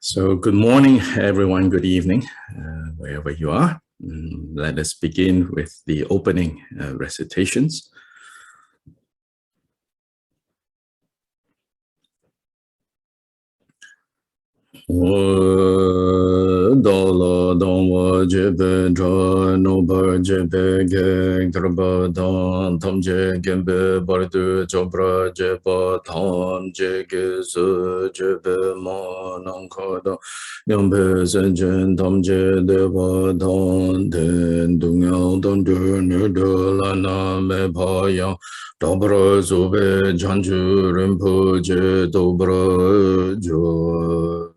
So good morning, everyone. Good evening, wherever you are. Let us begin with the opening recitations. Dala dangwa jebe dra nobar jebe ge graba dan tam je gembe bardu jobra jeba tam je ge su jebe ma nang kada nyambe sen jen tam je deba dan ten dung yao dan dur nu du la na me pa yang dobra zube janju rinpo je dobra jo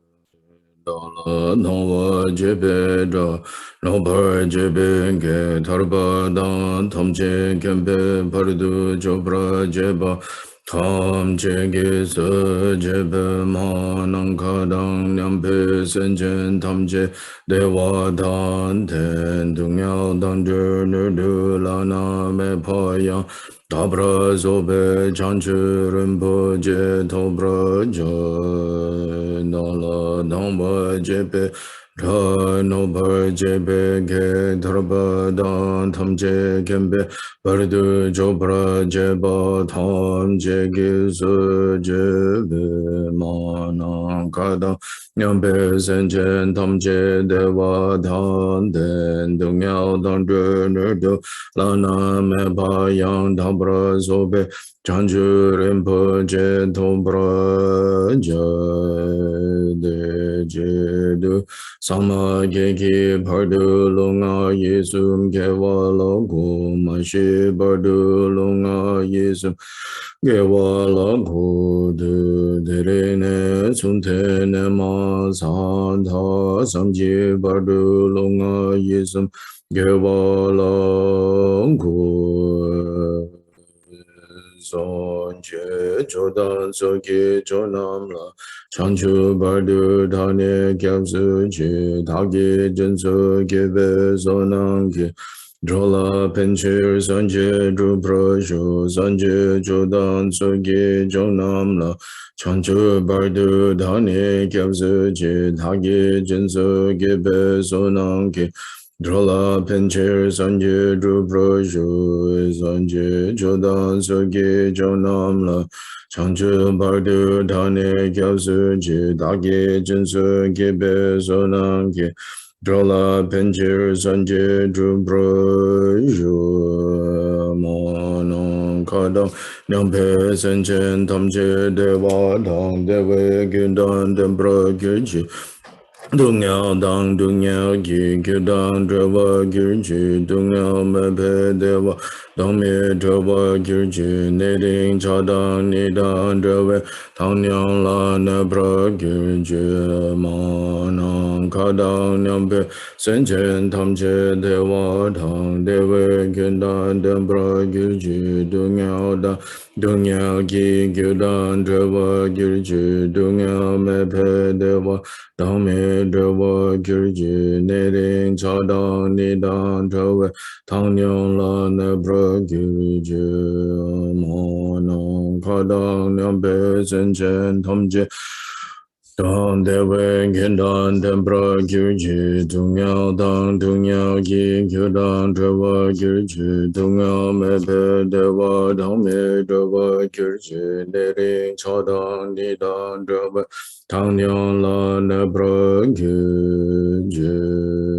Nova jebe da nobar jebe ge tarba dan tam je gembe pardu jobra jeba tam je ge se jebe ma nang ka dang nyambe sen jen tam je dewa dan ten dung yao dan jer nu du la na me pa yang Dabra zobe chanchu rinpo je tobra jo nala dangba jebe ra nobar jebe ge dharba dan tam je gembe bardu jobra jeba tam je ge su jebe ma kadang nyambe sen jen tam je dewa dan den dung yao dan du Lana me ba yang dabra zobe chanju rinpo je dobra de je du sama ge ki pardu lunga yesum ge wala gu ma shi pardu lunga yesum ge wala gu du dere ne sunte ne ma san tha sam ji pardu lunga yesum Gewalang gu son che chodan soki chonam la chanchu bardu dhane kyabsu chi dhagi jinsu gebe sonang ki drola penchir sanje druprashu sanje chodan soki chonam la chanchu bardu dhane kyabsu chi dhagi jinsu gebe sonang ki Drola pencher sanje drupro shu sanje chodan soge jonam la chanchu bardu dhane kyabsu chi dage jinsu gebe sonang ki Drola pencher sanje drupro shu monong kadang nyampe senchen tamche dewa dang dewe gyundan dembra gyuchi Dung yao dang dung yao gi gyu dang drava gyur ji dung yao me pe dewa dang me drava gyur ji ne ring cha dang ni dang drava tang nyang la ne pra gyur ji ma nang ka dang nyam pe sen chen tam che dewa dang dewa gyur dang den pra gyur ji dung yao dang dung yao gi gyu dang drava gyur ji dung yao me pe dewa Dang me drava gyurji ne ring cha dang ni dang drava tang nyong la ne bra gyurji ma nang ka dang nyam pe sen chen tam je dang de wen gen dang den bra gyurji dung yao dang dung yao gi gyu dang drava gyurji dung yao me pe dewa dang me drava gyurji ne ring cha dang ni dang drava Tang nyong la ne bra gyu je.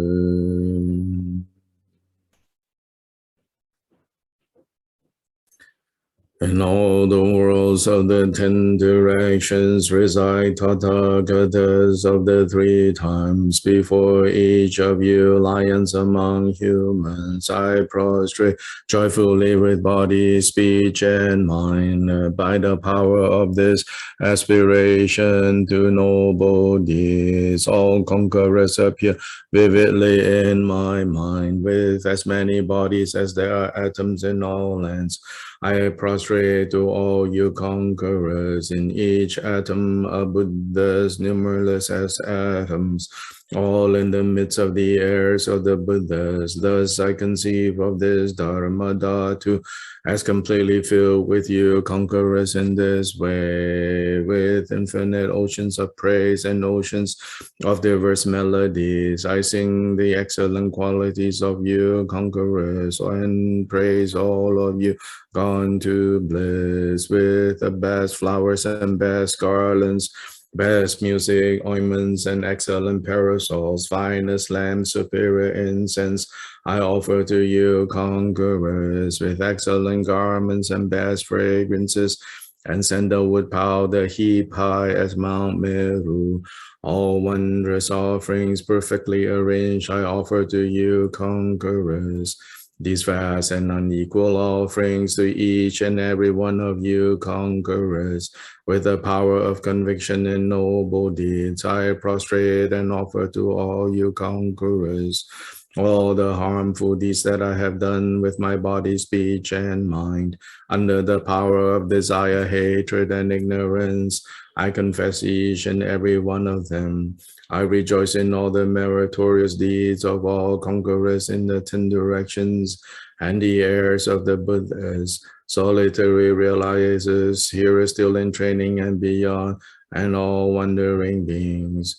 In all the worlds of the 10 directions reside Tathagatas of the 3 times. Before each of you, lions among humans, I prostrate joyfully with body, speech, and mind. By the power of this aspiration to noble deeds, all conquerors appear vividly in my mind, with as many bodies as there are atoms in all lands. I prostrate to all you conquerors. In each atom of Buddhas, numberless as atoms. all in the midst of the heirs of the Buddhas. Thus I conceive of this Dharma Dhatu as completely filled with you, conquerors in this way, with infinite oceans of praise and oceans of diverse melodies. I sing the excellent qualities of you, conquerors, and praise all of you, gone to bliss, with the best flowers and best garlands, best music, ointments, and excellent parasols, finest lamps, superior incense, I offer to you, conquerors, with excellent garments and best fragrances, and sandalwood powder heap high as Mount Meru. All wondrous offerings perfectly arranged, I offer to you, conquerors. These vast and unequal offerings to each and every one of you, conquerors. With the power of conviction and noble deeds, I prostrate and offer to all you conquerors all the harmful deeds that I have done with my body, speech, and mind. Under the power of desire, hatred, and ignorance, I confess each and every one of them. I rejoice in all the meritorious deeds of all conquerors in the 10 directions and the heirs of the Buddhas, solitary realizers, hearers still in training and beyond, and all wandering beings.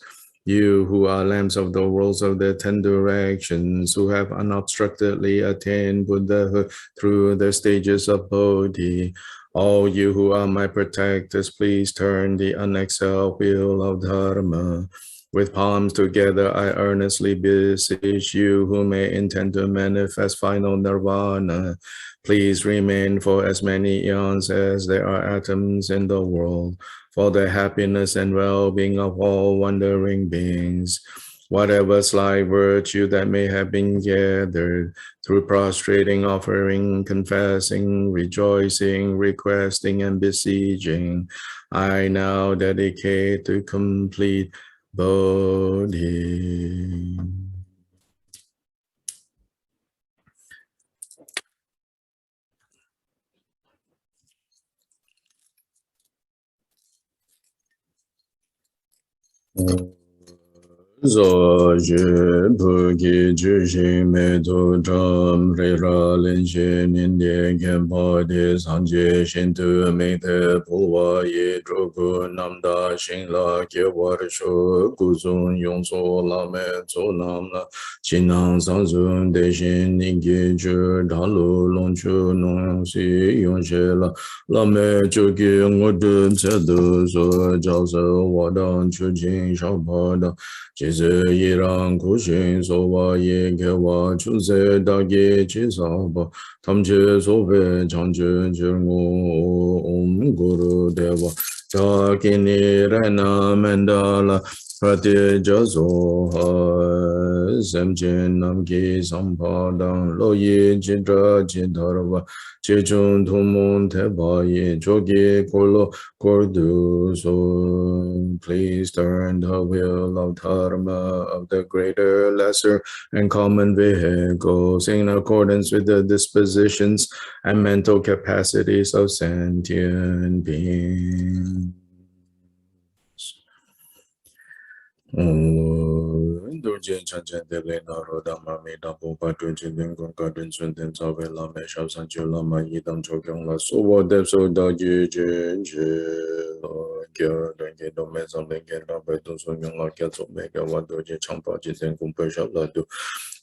You who are lamps of the worlds of the 10 directions, who have unobstructedly attained Buddhahood through the stages of Bodhi, all you who are my protectors, please turn the unexhaled wheel of Dharma. With palms together, I earnestly beseech you who may intend to manifest final nirvana. Please remain for as many eons as there are atoms in the world, for the happiness and well-being of all wandering beings. Whatever slight virtue that may have been gathered through prostrating, offering, confessing, rejoicing, requesting, and besieging, I now dedicate to complete Bodhi. Zo je bu gi ju shi me tu cham re ra len shi nin de gen pa de san je shin tu me te pu wa ye tru gu nam da shin la ke wa ri shu gu zun yong so la me zo nam la chin nang san zun de shin ning ge ju da lu long chu nong si yong she la la me chu ki ngo du ce du so jiao se wa dang chu jing shao pa dang ji zi yi rang ku xin so wa ye ke wa chu se da ge chi sa ba tam che so pe chang che che ngu om guru deva da ki ni re na men da la Prati jaso ha sem chen nam ki sampa dang lo ye chitra chitarva chechun thumun te pa ye choki kolo kordu so. Please turn the wheel of dharma of the greater, lesser, and common vehicles in accordance with the dispositions and mental capacities of sentient beings. Indulgent chanting the Lena Rodama made up of Patrician Garden Swinton Savella Mesha Sanchula Mayidam Chokyong La Soba Depso Dagi Don't get no mess on the get up by those who young like cats of Mega Wadoji Champa Jitan Kumpasha Ladu.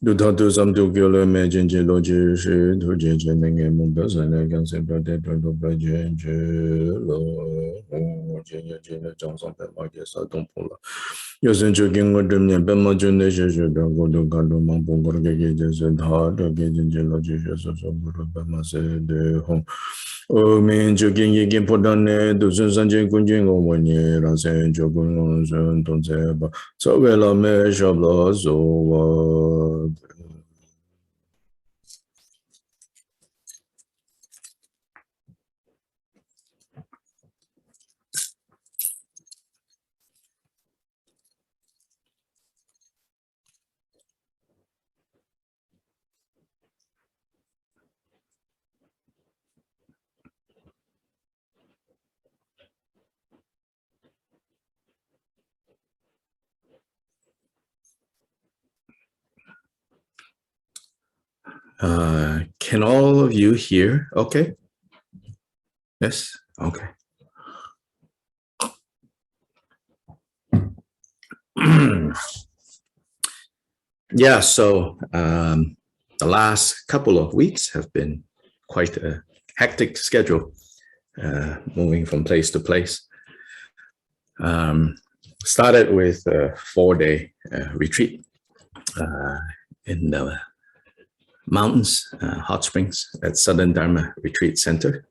Do Tatu some to kill a majin Jiloji to Jin and Mumbas and I can say that they don't go by Jin Johnson, I guess I don't pull up. Yosen choking with them, Bema Junation, go to Ganduma Bungo Gages and hard again Geologists of Bema said, home. Oh, mean choking again put on it, do Sanjay Kunjing or 1 year and saying Jogun, don't say, but so well a measure of loss over. Can all of you hear? Okay. Yes. Okay. Yeah. So the last couple of weeks have been quite a hectic schedule, moving from place to place. Started with a 4-day retreat in the mountains, hot springs at Southern Dharma Retreat Center.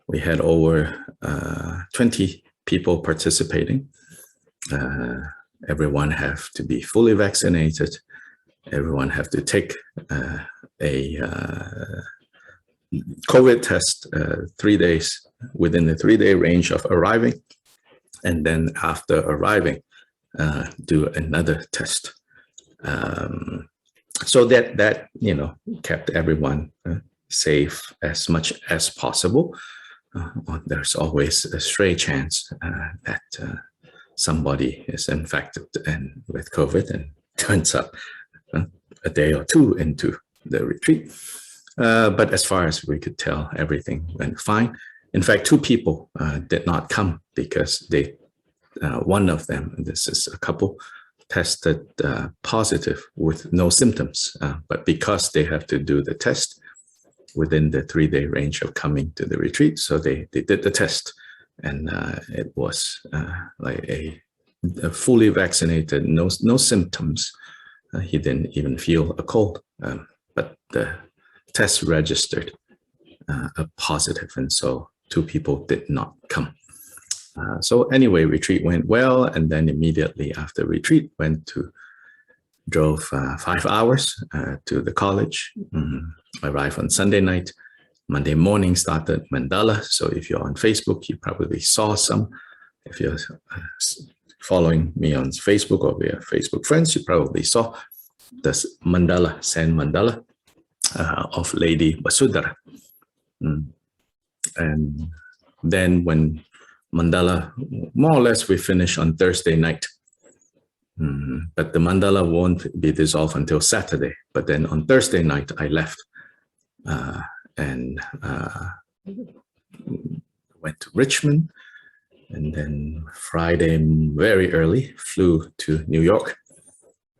We had over 20 people participating. Everyone have to be fully vaccinated. Everyone have to take a COVID test 3 days within the 3-day range of arriving. And then after arriving, do another test. So that kept everyone safe as much as possible. There's always a stray chance that somebody is infected and with COVID and turns up a day or two into the retreat. But as far as we could tell, everything went fine. In fact, 2 people did not come because they, one of them, this is a couple, tested positive with no symptoms. But because they have to do the test within the 3-day range of coming to the retreat, so they did the test, and it was like a fully vaccinated, no symptoms. He didn't even feel a cold, but the test registered a positive, and so 2 people did not come. So anyway, retreat went well, and then immediately after retreat, drove 5 hours to the college. Arrived on Sunday night. Monday morning started mandala. So if you're on Facebook, you probably saw some. If you're following me on Facebook or we are Facebook friends, you probably saw this mandala, sand mandala of Lady Vasudhara. And then when mandala, more or less we finish on Thursday night. But the mandala won't be dissolved until Saturday. But then on Thursday night, I left and went to Richmond. And then Friday, very early, flew to New York.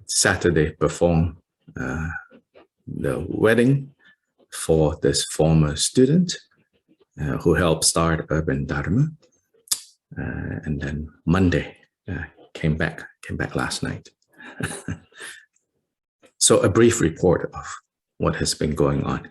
Saturday, performed the wedding for this former student who helped start Urban Dharma. And then Monday, came back last night. So a brief report of what has been going on.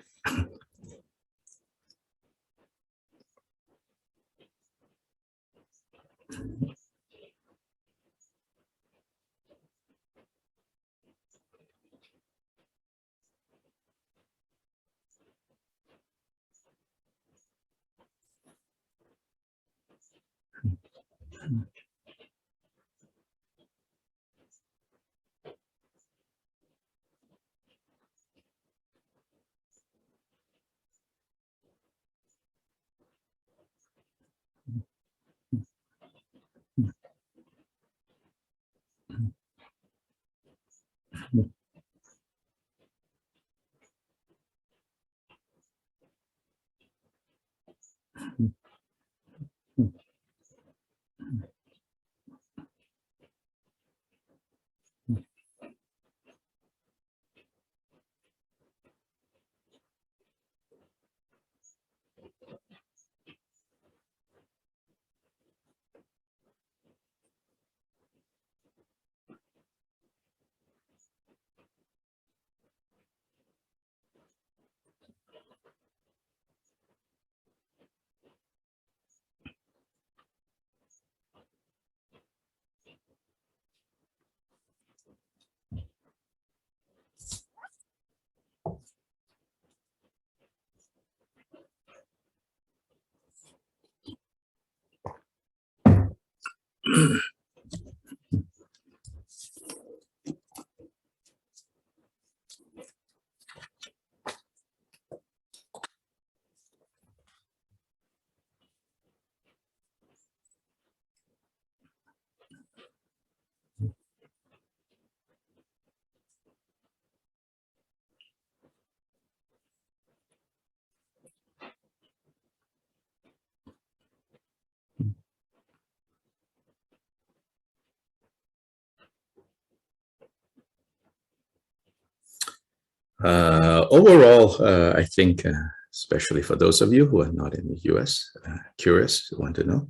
Overall, I think, especially for those of you who are not in the US, curious, want to know.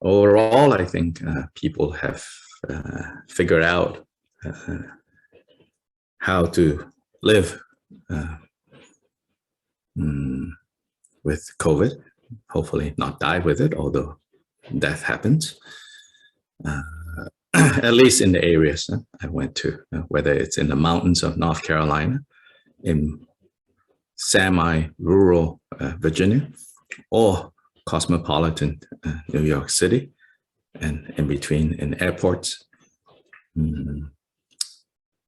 Overall, I think people have figured out how to live with COVID, hopefully not die with it, although death happens. At least in the areas I went to, whether it's in the mountains of North Carolina, in semi-rural Virginia, or cosmopolitan New York City, and in between in airports.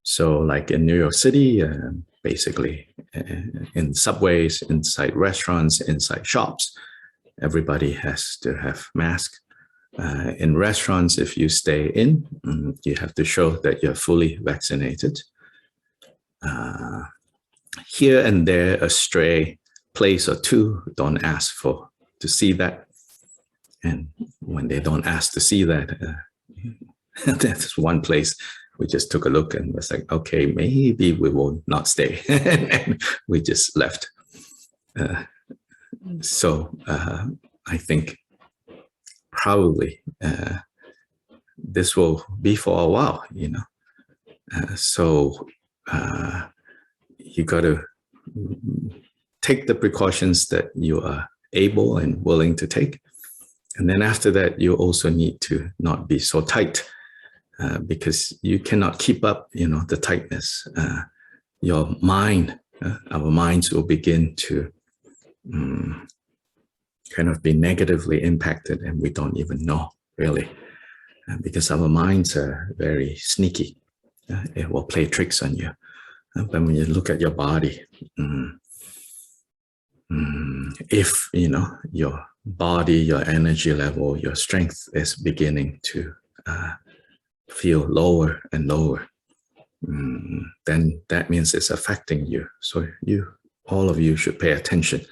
So like in New York City, basically in subways, inside restaurants, inside shops, everybody has to have masks. In restaurants, if you stay in, you have to show that you're fully vaccinated. Here and there, a stray place or two don't ask to see that. And when they don't ask to see that, that's one place we just took a look and was like, okay, maybe we will not stay. And we just left. So I think probably this will be for a while, you know. So you got to take the precautions that you are able and willing to take. And then after that, you also need to not be so tight because you cannot keep up, you know, the tightness. Your mind, our minds will begin to kind of be negatively impacted, and we don't even know really, because our minds are very sneaky. It will play tricks on you. But when you look at your body, if you know your body, your energy level, your strength is beginning to feel lower and lower, then that means it's affecting you. So all of you should pay attention.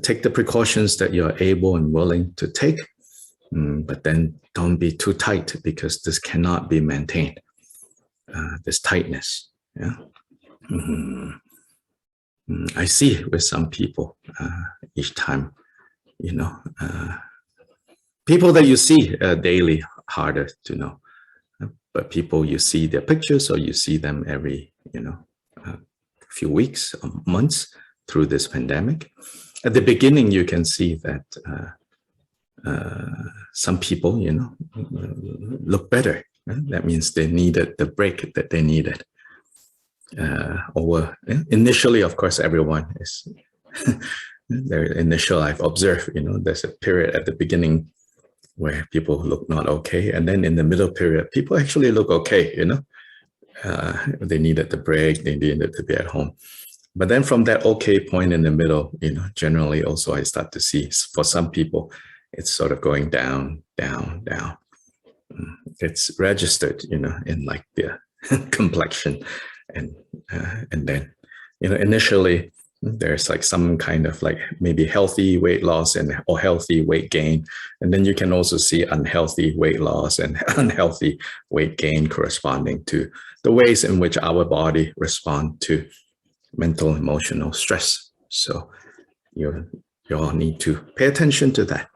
Take the precautions that you're able and willing to take, but then don't be too tight, because this cannot be maintained, this tightness. Yeah. I see with some people each time, you know, people that you see daily, harder to know, but people you see their pictures or you see them every, you know, few weeks or months through this pandemic. At the beginning, you can see that some people, you know, look better. That means they needed the break that they needed. Or initially, of course, everyone is their initial. I've observed, you know, there's a period at the beginning where people look not okay, and then in the middle period, people actually look okay. You know, they needed the break, they needed to be at home. But then from that okay point in the middle, you know, generally also I start to see for some people, it's sort of going down, down, down. It's registered, you know, in like the complexion. And then, you know, initially there's like some kind of like maybe healthy weight loss or healthy weight gain. And then you can also see unhealthy weight loss and unhealthy weight gain corresponding to the ways in which our body respond to mental, emotional stress. So you all need to pay attention to that.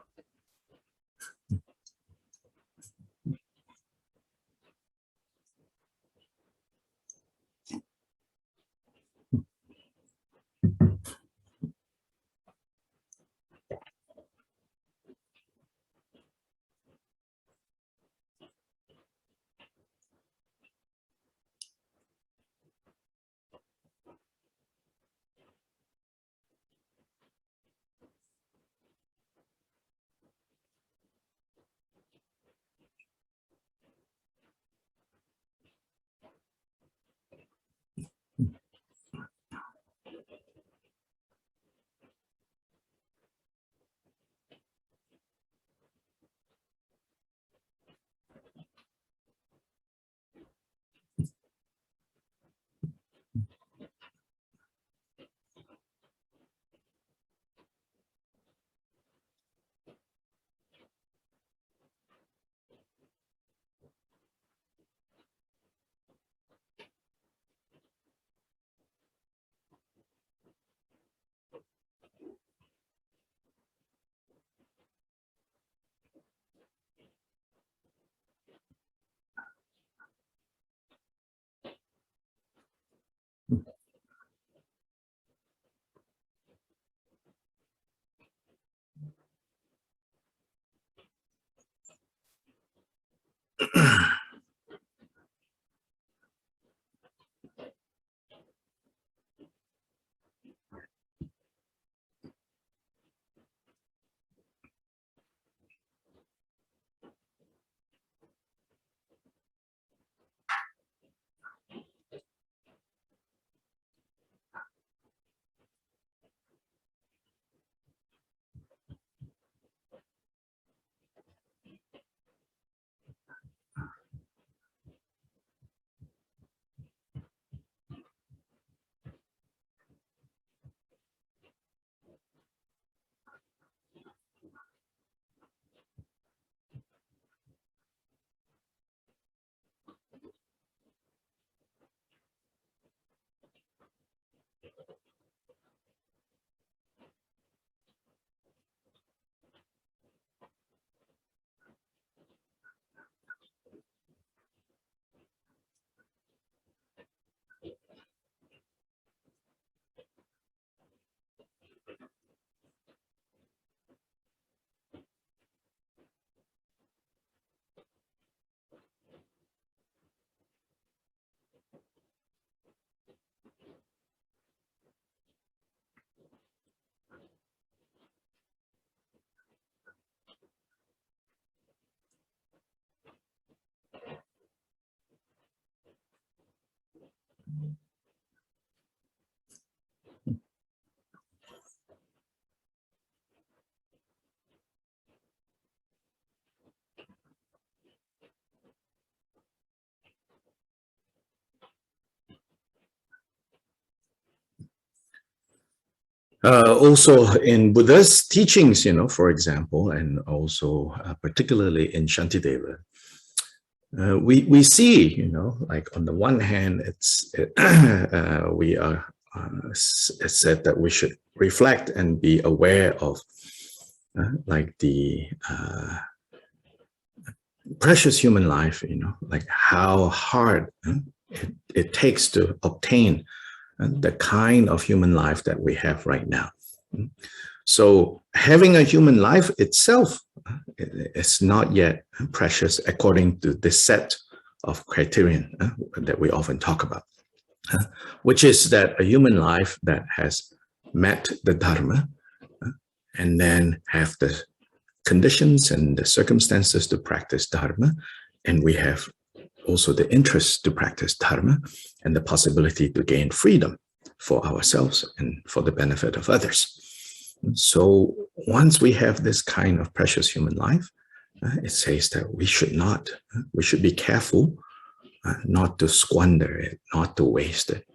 Also in Buddha's teachings, for example, and also particularly in Shantideva, we see, like on the one hand, we are it's said that we should reflect and be aware of like the precious human life, like how hard it takes to obtain the kind of human life that we have right now. So having a human life itself is not yet precious according to this set of criterion that we often talk about, which is that a human life that has met the Dharma and then have the conditions and the circumstances to practice Dharma, and we have also the interest to practice Dharma and the possibility to gain freedom for ourselves and for the benefit of others. So once we have this kind of precious human life, it says that we should be careful not to squander it, not to waste it.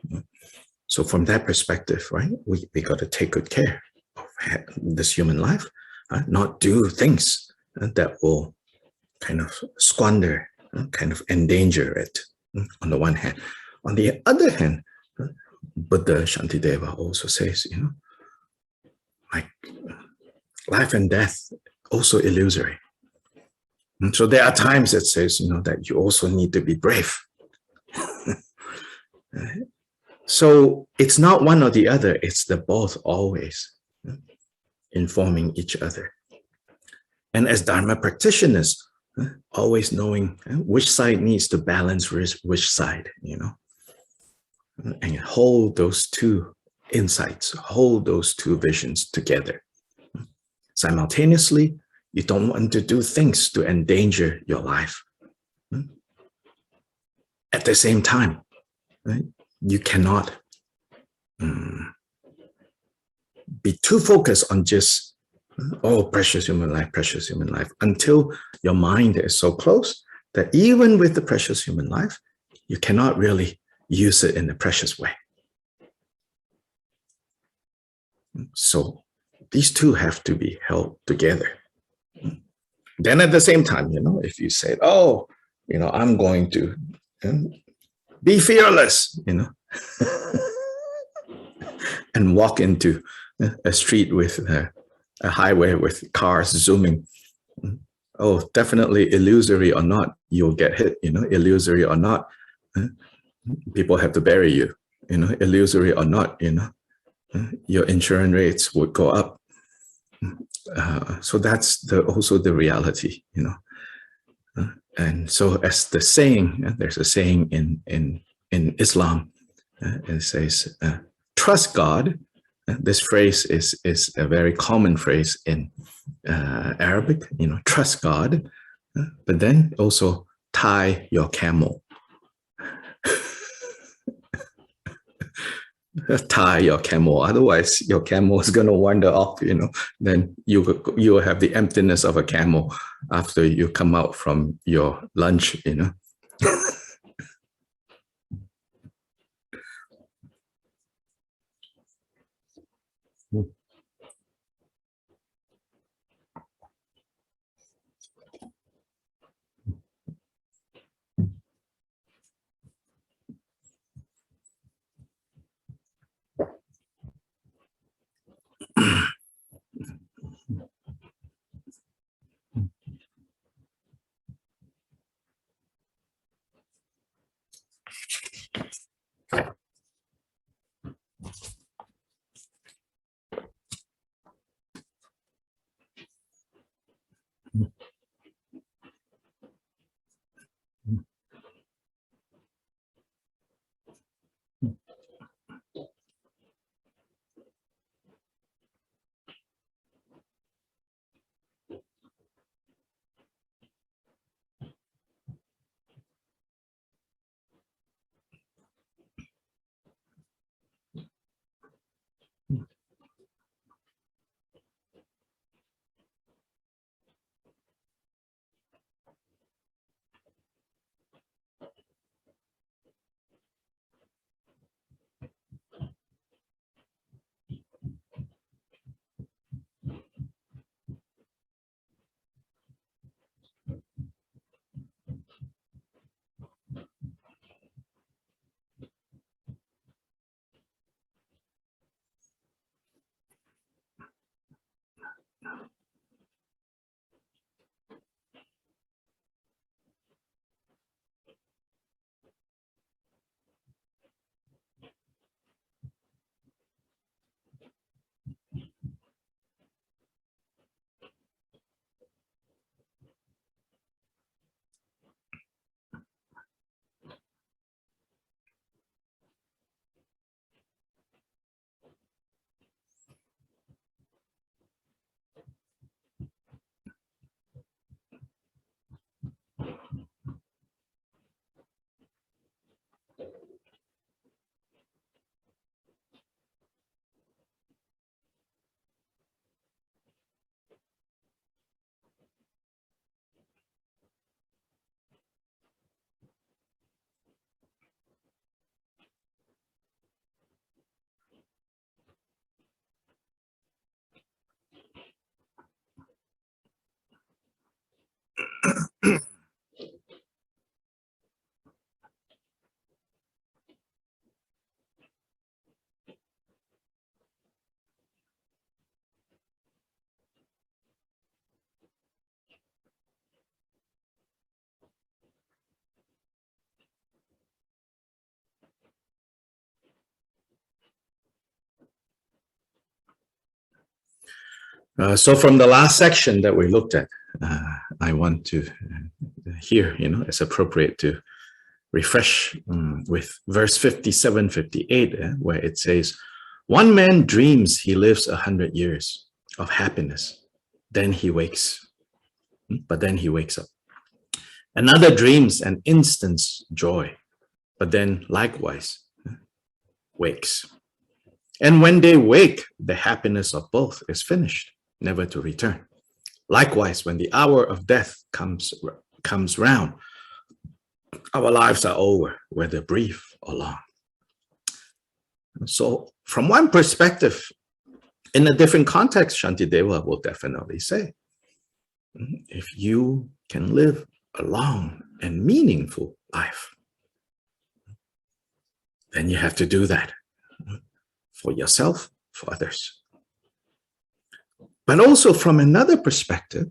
So from that perspective, right, we got to take good care of this human life, not do things that will kind of squander, kind of endanger it on the one hand. On the other hand, Buddha Shantideva also says, like life and death also illusory. And so there are times that says, that you also need to be brave. So it's not one or the other, it's the both always informing each other. And as Dharma practitioners, always knowing which side needs to balance which side, and hold those two insights, hold those two visions together. Simultaneously, you don't want to do things to endanger your life. At the same time, right, you cannot be too focused on just, precious human life, until your mind is so close that even with the precious human life, you cannot really use it in a precious way. So these two have to be held together. Then at the same time, if you say, I'm going to be fearless, and walk into a street with a highway with cars zooming. Definitely illusory or not, you'll get hit, illusory or not, people have to bury you, illusory or not, your insurance rates would go up. So that's also the reality, and so as the saying, there's a saying in Islam, it says, trust God. This phrase is a very common phrase in Arabic, trust God, but then also tie your camel. Tie your camel, otherwise your camel is going to wander off, then you will have the emptiness of a camel after you come out from your lunch, So from the last section that we looked at, I want to here, it's appropriate to refresh with verse 57, 58, where it says, one man dreams he lives 100 years of happiness. Then he wakes, but then he wakes up. Another dreams an instant's joy, but then likewise wakes. And when they wake, the happiness of both is finished, never to return. Likewise, when the hour of death comes round, our lives are over, whether brief or long. So from one perspective, in a different context, Shantideva will definitely say, if you can live a long and meaningful life, then you have to do that for yourself, for others. But also from another perspective,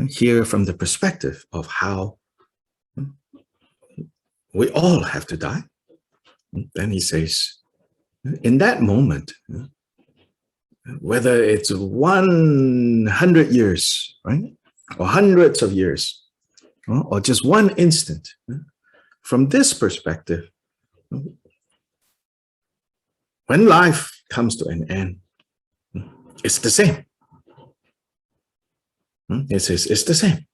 here from the perspective of how we all have to die, then he says, in that moment, whether it's 100 years, right, or hundreds of years, or just one instant, from this perspective, when life comes to an end, it's the same. It says it's the same.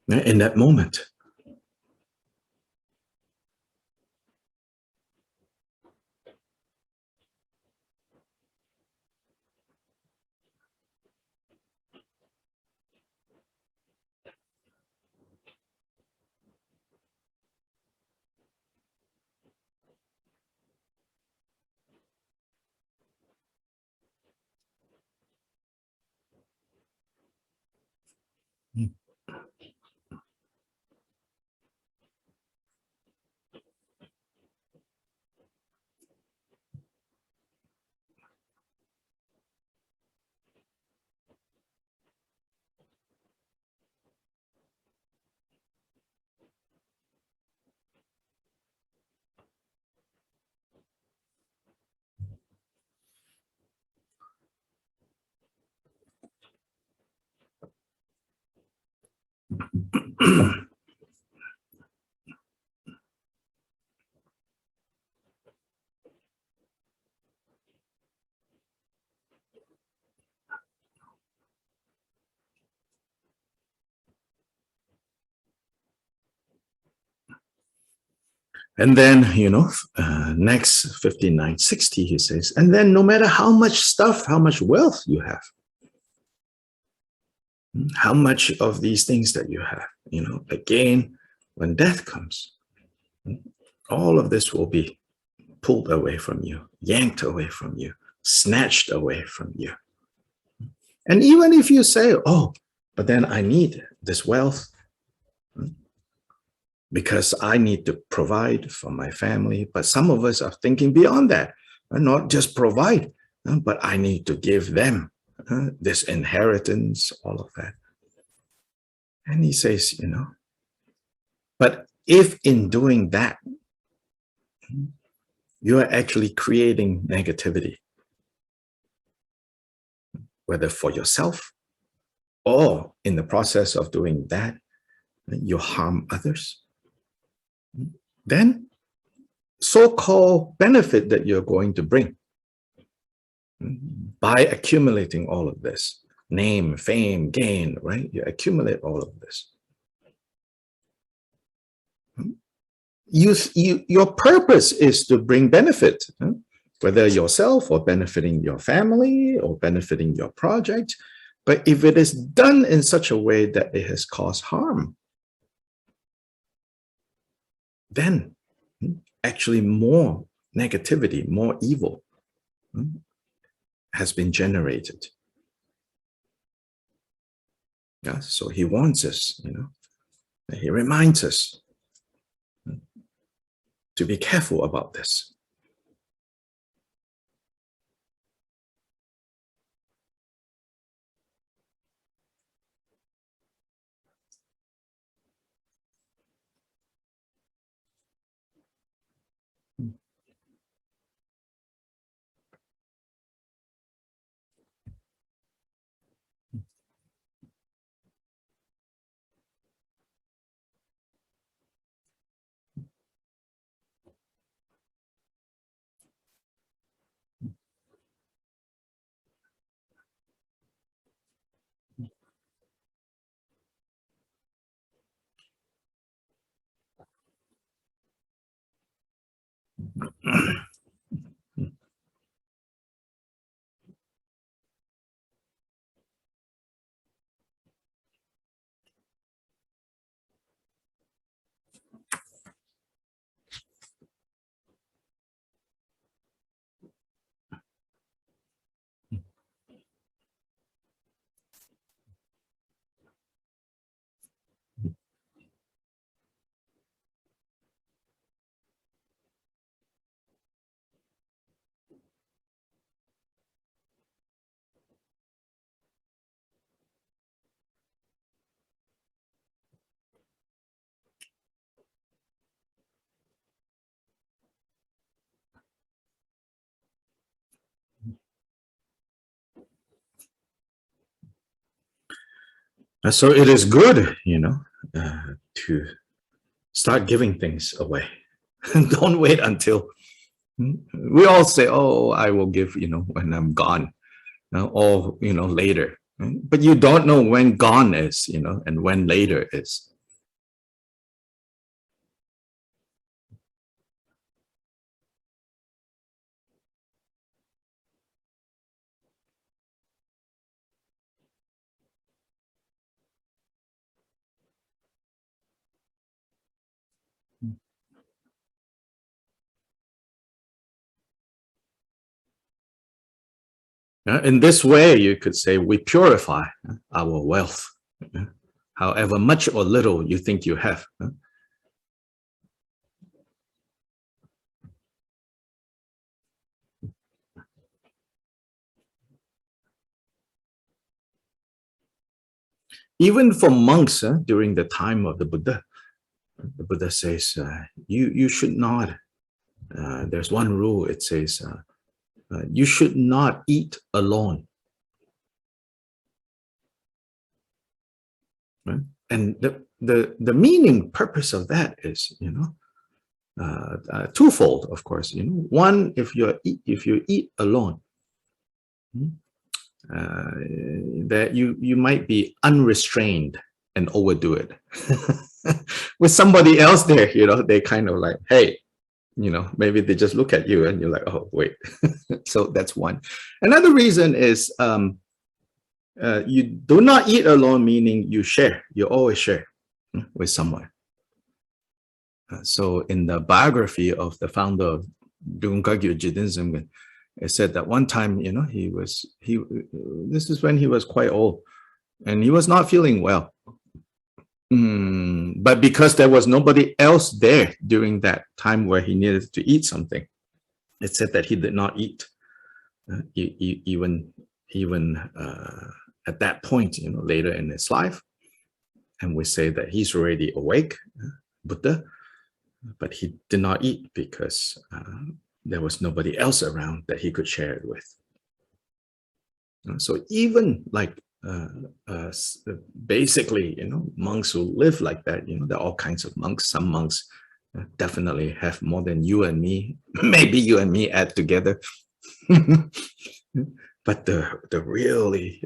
In that moment. And then, next 5960, he says, and then no matter how much stuff, how much wealth you have, how much of these things that you have, again, when death comes, all of this will be pulled away from you, yanked away from you, snatched away from you. And even if you say, oh, but then I need this wealth because I need to provide for my family. But some of us are thinking beyond that, not just provide, but I need to give them this inheritance, all of that. And he says, but if in doing that, you are actually creating negativity, whether for yourself or in the process of doing that, you harm others, then so-called benefit that you're going to bring by accumulating all of this, name, fame, gain, right? You accumulate all of this. Your purpose is to bring benefit, whether yourself or benefiting your family or benefiting your project. But if it is done in such a way that it has caused harm, then actually more negativity, more evil has been generated. Yeah, so he warns us, he reminds us to be careful about this. So it is good, to start giving things away. Don't wait until we all say, "Oh, I will give," when I'm gone, or later. But you don't know when gone is, and when later is. In this way, you could say we purify our wealth, however much or little you think you have. Even for monks during the time of the Buddha says, you should not, there's one rule, it says, you should not eat alone. Right? And the meaning, purpose of that is, twofold, of course. One, if you eat alone, that you might be unrestrained and overdo it. With somebody else there, they kind of like, hey, maybe they just look at you and you're like, oh, wait. So that's one. Another reason is you do not eat alone, meaning you share. You always share with someone. So in the biography of the founder of Dungkagyo Jidinzum, it said that one time, this is when he was quite old and he was not feeling well. But because there was nobody else there during that time where he needed to eat something, it said that he did not eat, even at that point, later in his life. And we say that he's already awake, Buddha, but he did not eat because there was nobody else around that he could share it with. So even like basically, monks who live like that, there are all kinds of monks. Some monks definitely have more than you and me. Maybe you and me add together. But the really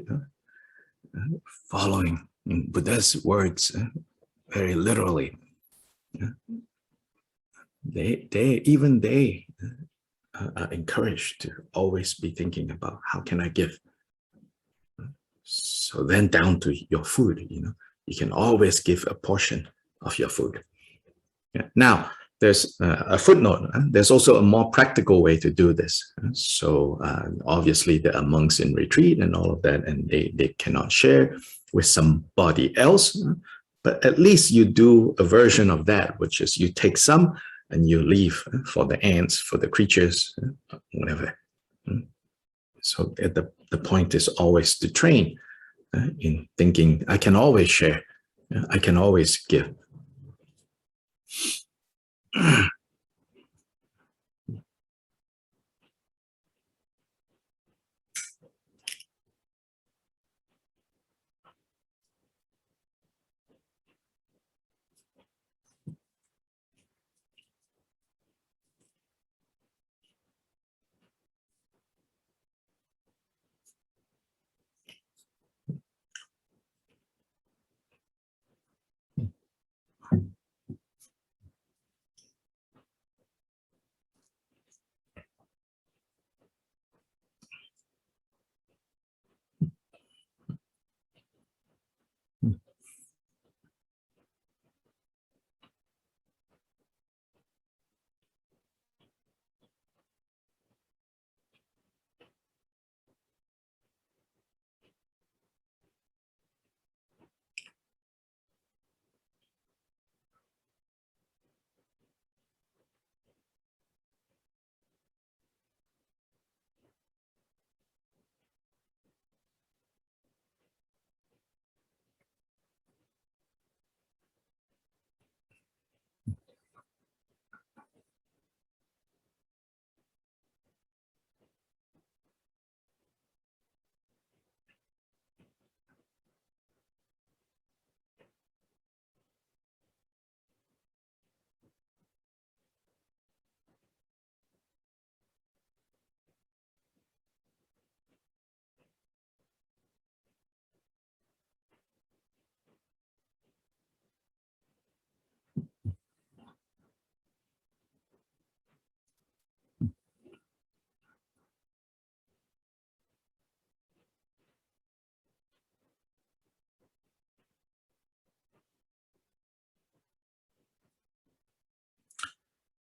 following Buddha's words very literally, they are encouraged to always be thinking about how can I give. So then down to your food, you can always give a portion of your food. Yeah. Now, there's a footnote. There's also a more practical way to do this. So obviously there are monks in retreat and all of that, and they cannot share with somebody else. But at least you do a version of that, which is you take some and you leave for the ants, for the creatures, whatever. So the point is always to train in thinking, I can always share. I can always give.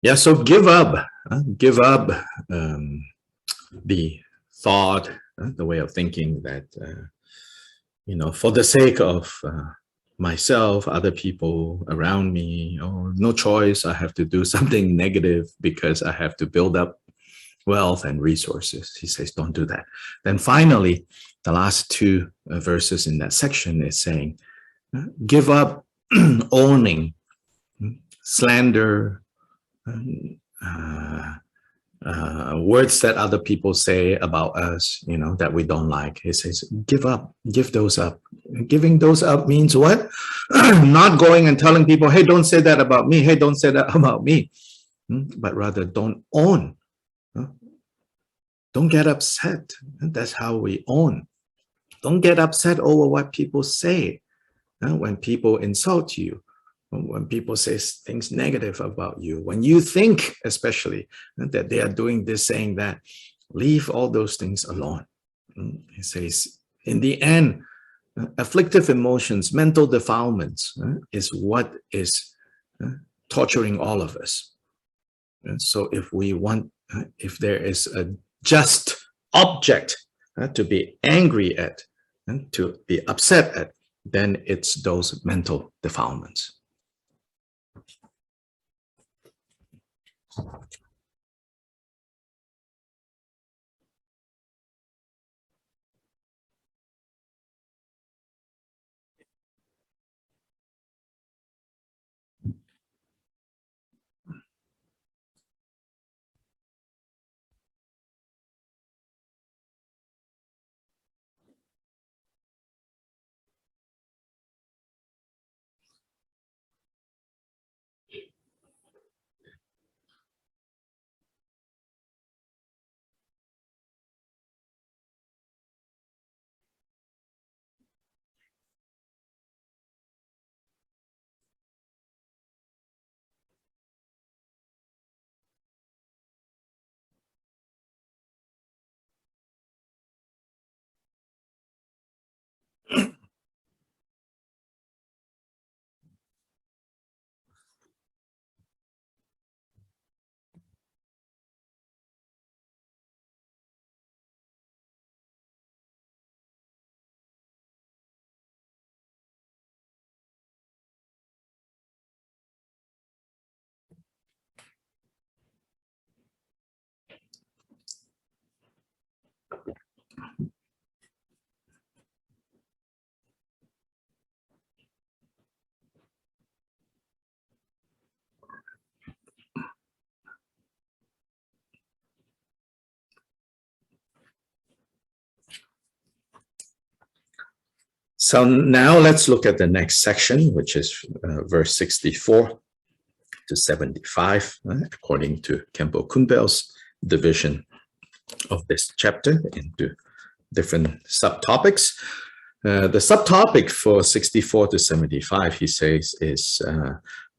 Yeah, so give up the thought, the way of thinking that, for the sake of myself, other people around me, no choice, I have to do something negative because I have to build up wealth and resources. He says, don't do that. Then finally, the last two verses in that section is saying, give up owning slander, words that other people say about us, that we don't like. He says, give those up. Giving those up means what? Not going and telling people, hey, don't say that about me. Hey, don't say that about me. But rather don't own. Don't get upset. That's how we own. Don't get upset over what people say. When people insult you, when people say things negative about you, when you think especially that they are doing this, saying that, leave all those things alone. He says, in the end, afflictive emotions, mental defilements is what is torturing all of us. And so if we want, if there is a just object to be angry at and to be upset at, then it's those mental defilements. So now let's look at the next section, which is verse 64 to 75, according to Khenpo Kunpel's division of this chapter into different subtopics. The subtopic for 64 to 75, he says, is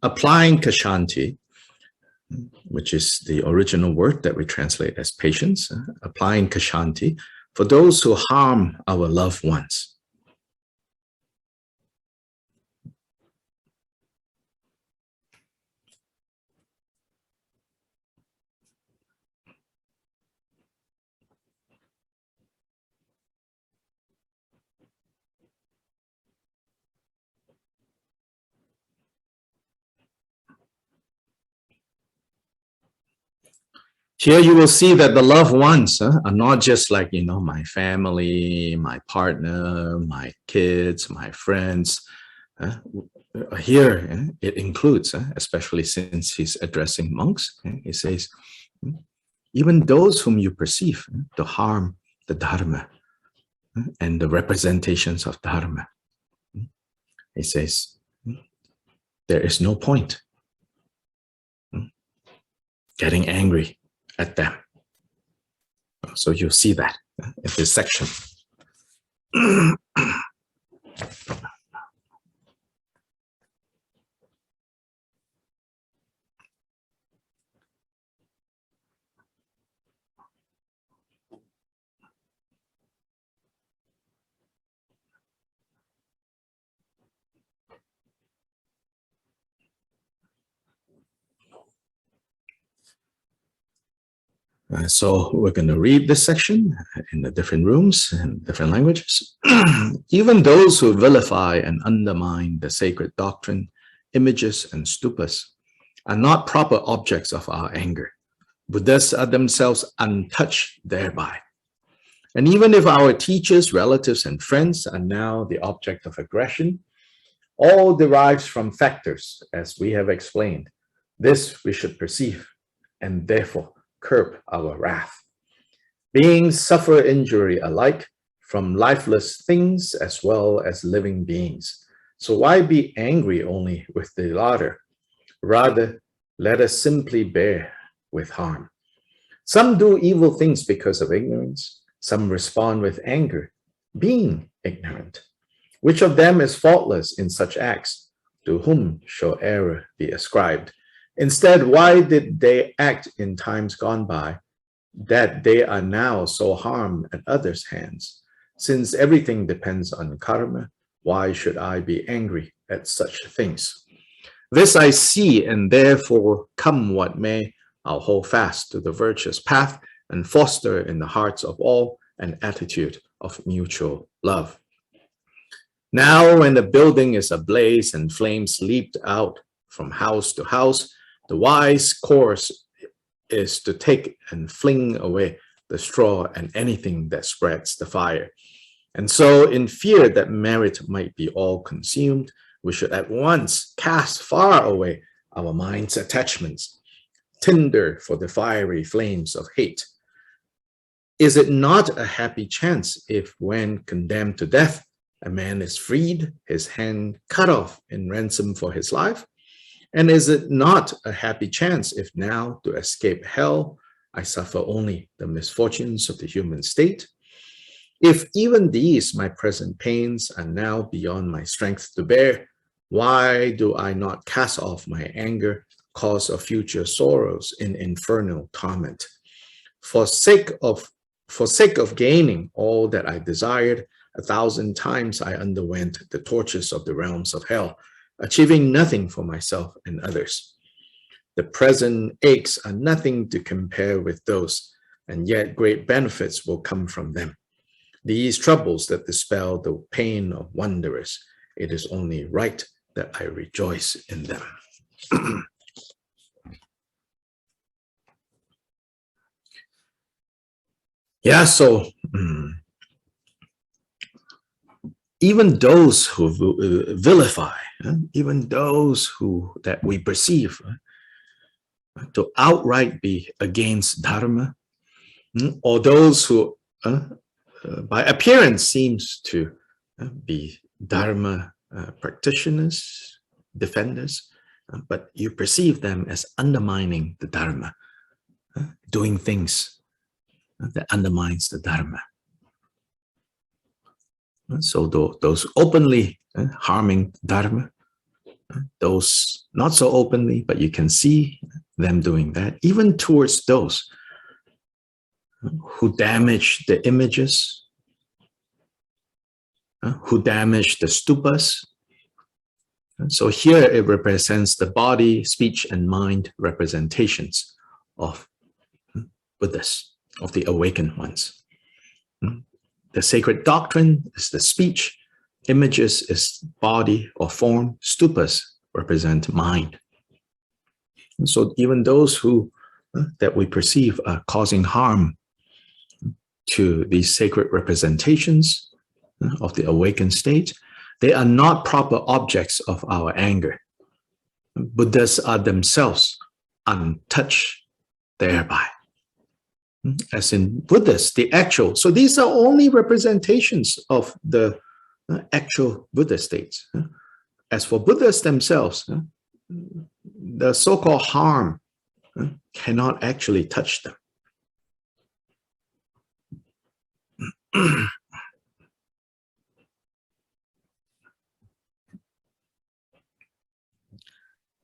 applying Kshanti, which is the original word that we translate as patience, applying Kshanti for those who harm our loved ones. Here you will see that the loved ones are not just like, my family, my partner, my kids, my friends. Here it includes, especially since he's addressing monks, he says, even those whom you perceive to harm the Dharma and the representations of Dharma. He says, there is no point getting angry at them. So you'll see that in this section. So we're going to read this section in the different rooms and different languages. Even those who vilify and undermine the sacred doctrine, images, and stupas are not proper objects of our anger. Buddhas are themselves untouched thereby. And even if our teachers, relatives, and friends are now the object of aggression, all derives from factors, as we have explained. This we should perceive, and therefore curb our wrath. Beings suffer injury alike from lifeless things as well as living beings. So why be angry only with the latter? Rather, let us simply bear with harm. Some do evil things because of ignorance. Some respond with anger, being ignorant. Which of them is faultless in such acts? To whom shall error be ascribed? Instead, why did they act in times gone by that they are now so harmed at others' hands? Since everything depends on karma, why should I be angry at such things? This I see, and therefore, come what may, I'll hold fast to the virtuous path and foster in the hearts of all an attitude of mutual love. Now, when the building is ablaze and flames leaped out from house to house, the wise course is to take and fling away the straw and anything that spreads the fire. And so, in fear that merit might be all consumed, we should at once cast far away our mind's attachments, tinder for the fiery flames of hate. Is it not a happy chance if, when condemned to death, a man is freed, his hand cut off in ransom for his life? And is it not a happy chance if now, to escape hell, I suffer only the misfortunes of the human state? If even these, my present pains, are now beyond my strength to bear, why do I not cast off my anger, cause of future sorrows in infernal torment? For sake of gaining all that I desired, 1,000 times I underwent the tortures of the realms of hell, achieving nothing for myself and others. The present aches are nothing to compare with those, and yet great benefits will come from them. These troubles that dispel the pain of wanderers, it is only right that I rejoice in them. Yeah, so even those who vilify, even those that we perceive to outright be against Dharma, or those who by appearance seems to be Dharma practitioners, defenders, but you perceive them as undermining the Dharma, doing things that undermines the Dharma. So those openly harming Dharma, those not so openly, but you can see them doing that, even towards those who damage the images, who damage the stupas. So here it represents the body, speech, and mind representations of Buddhas, of the awakened ones. The sacred doctrine is the speech, images is body or form, stupas represent mind. And so even those who that we perceive are causing harm to these sacred representations of the awakened state, they are not proper objects of our anger. Buddhas are themselves untouched thereby. As in Buddhas, the actual. So these are only representations of the actual Buddha states. As for Buddhas themselves, the so-called harm cannot actually touch them.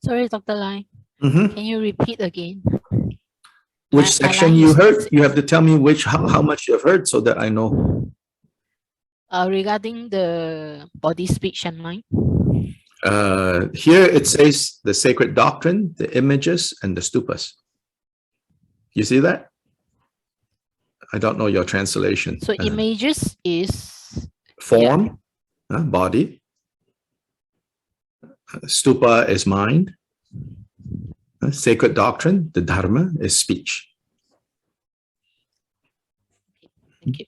Sorry, Dr. Lai. Can you repeat again? Which section you heard? You have to tell me how much you have heard so that I know. Regarding the body, speech, and mind. Here it says the sacred doctrine, the images, and the stupas. You see that? I don't know your translation. So images is form, body. Stupa is mind. Sacred doctrine, the dharma, is speech. Thank you.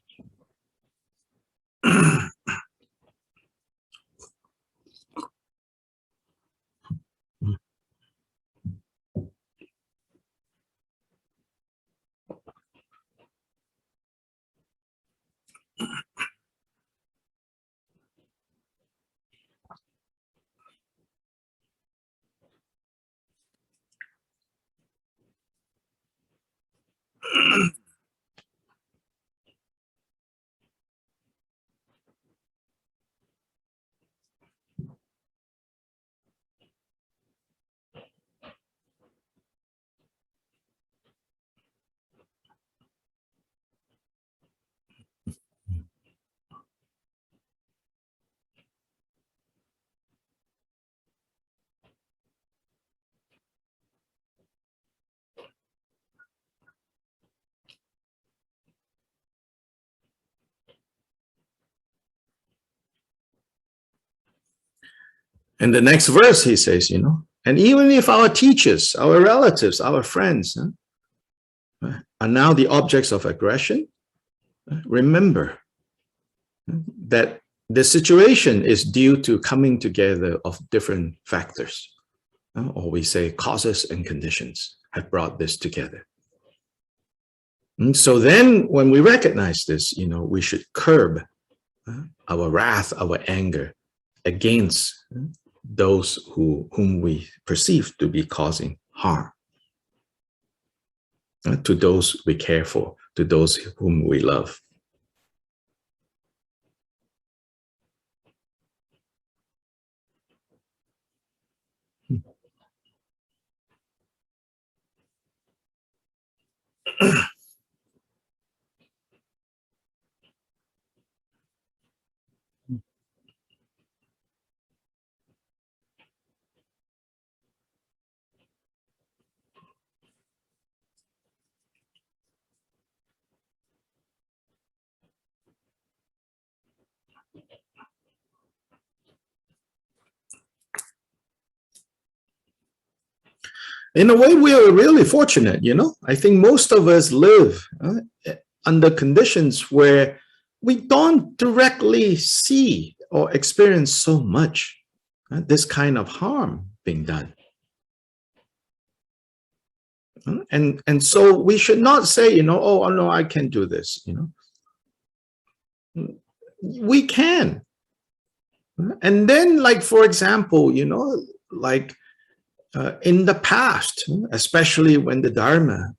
In the next verse, he says, and even if our teachers, our relatives, our friends are now the objects of aggression, remember that the situation is due to coming together of different factors, or we say causes and conditions have brought this together. And so then when we recognize this, we should curb our wrath, our anger against those whom we perceive to be causing harm, to those we care for, to those whom we love. In a way, we are really fortunate, I think most of us live under conditions where we don't directly see or experience so much this kind of harm being done. And so we should not say, oh no, I can't do this, We can. And then, like, for example, like in the past, especially when the Dharma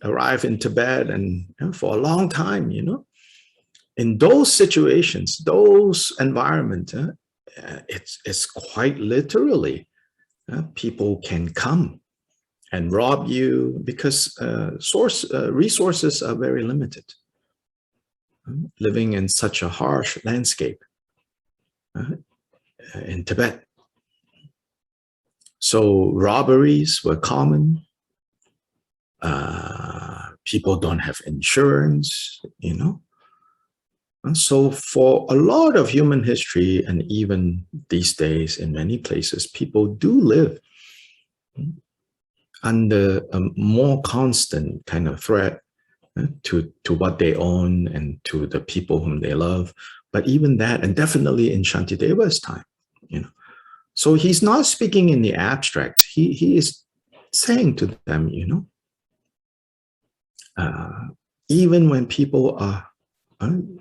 arrived in Tibet and for a long time, in those situations, those environments, it's quite literally people can come and rob you because resources are very limited. Living in such a harsh landscape in Tibet. So robberies were common. People don't have insurance, And so for a lot of human history, and even these days in many places, people do live under a more constant kind of threat to what they own and to the people whom they love. But even that, and definitely in Shantideva's time, So he's not speaking in the abstract. He is saying to them, even when people are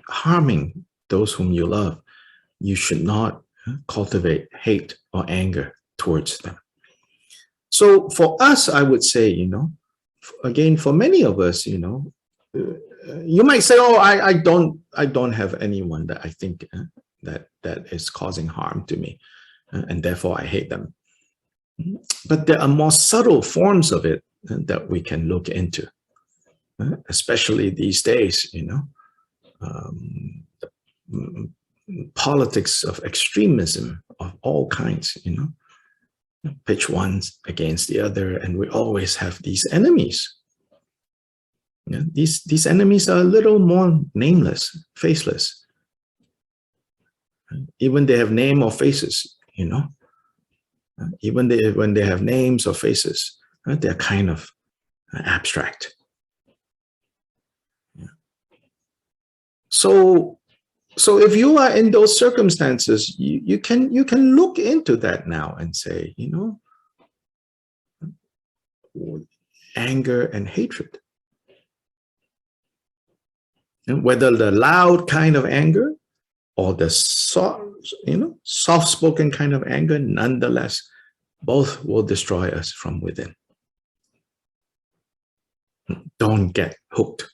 harming those whom you love, you should not cultivate hate or anger towards them. So for us, I would say, again, for many of us, you might say, oh, I don't have anyone that I think that is causing harm to me, and therefore I hate them. But there are more subtle forms of it that we can look into, especially these days, politics of extremism of all kinds, pitch one against the other, and we always have these enemies. Yeah, these enemies are a little more nameless, faceless. Even they have name or faces, you know. Even when they have names or faces, they're kind of abstract. Yeah. So if you are in those circumstances, you can look into that now and say, you know, anger and hatred. And whether the loud kind of anger or the soft-spoken kind of anger, nonetheless, both will destroy us from within. Don't get hooked.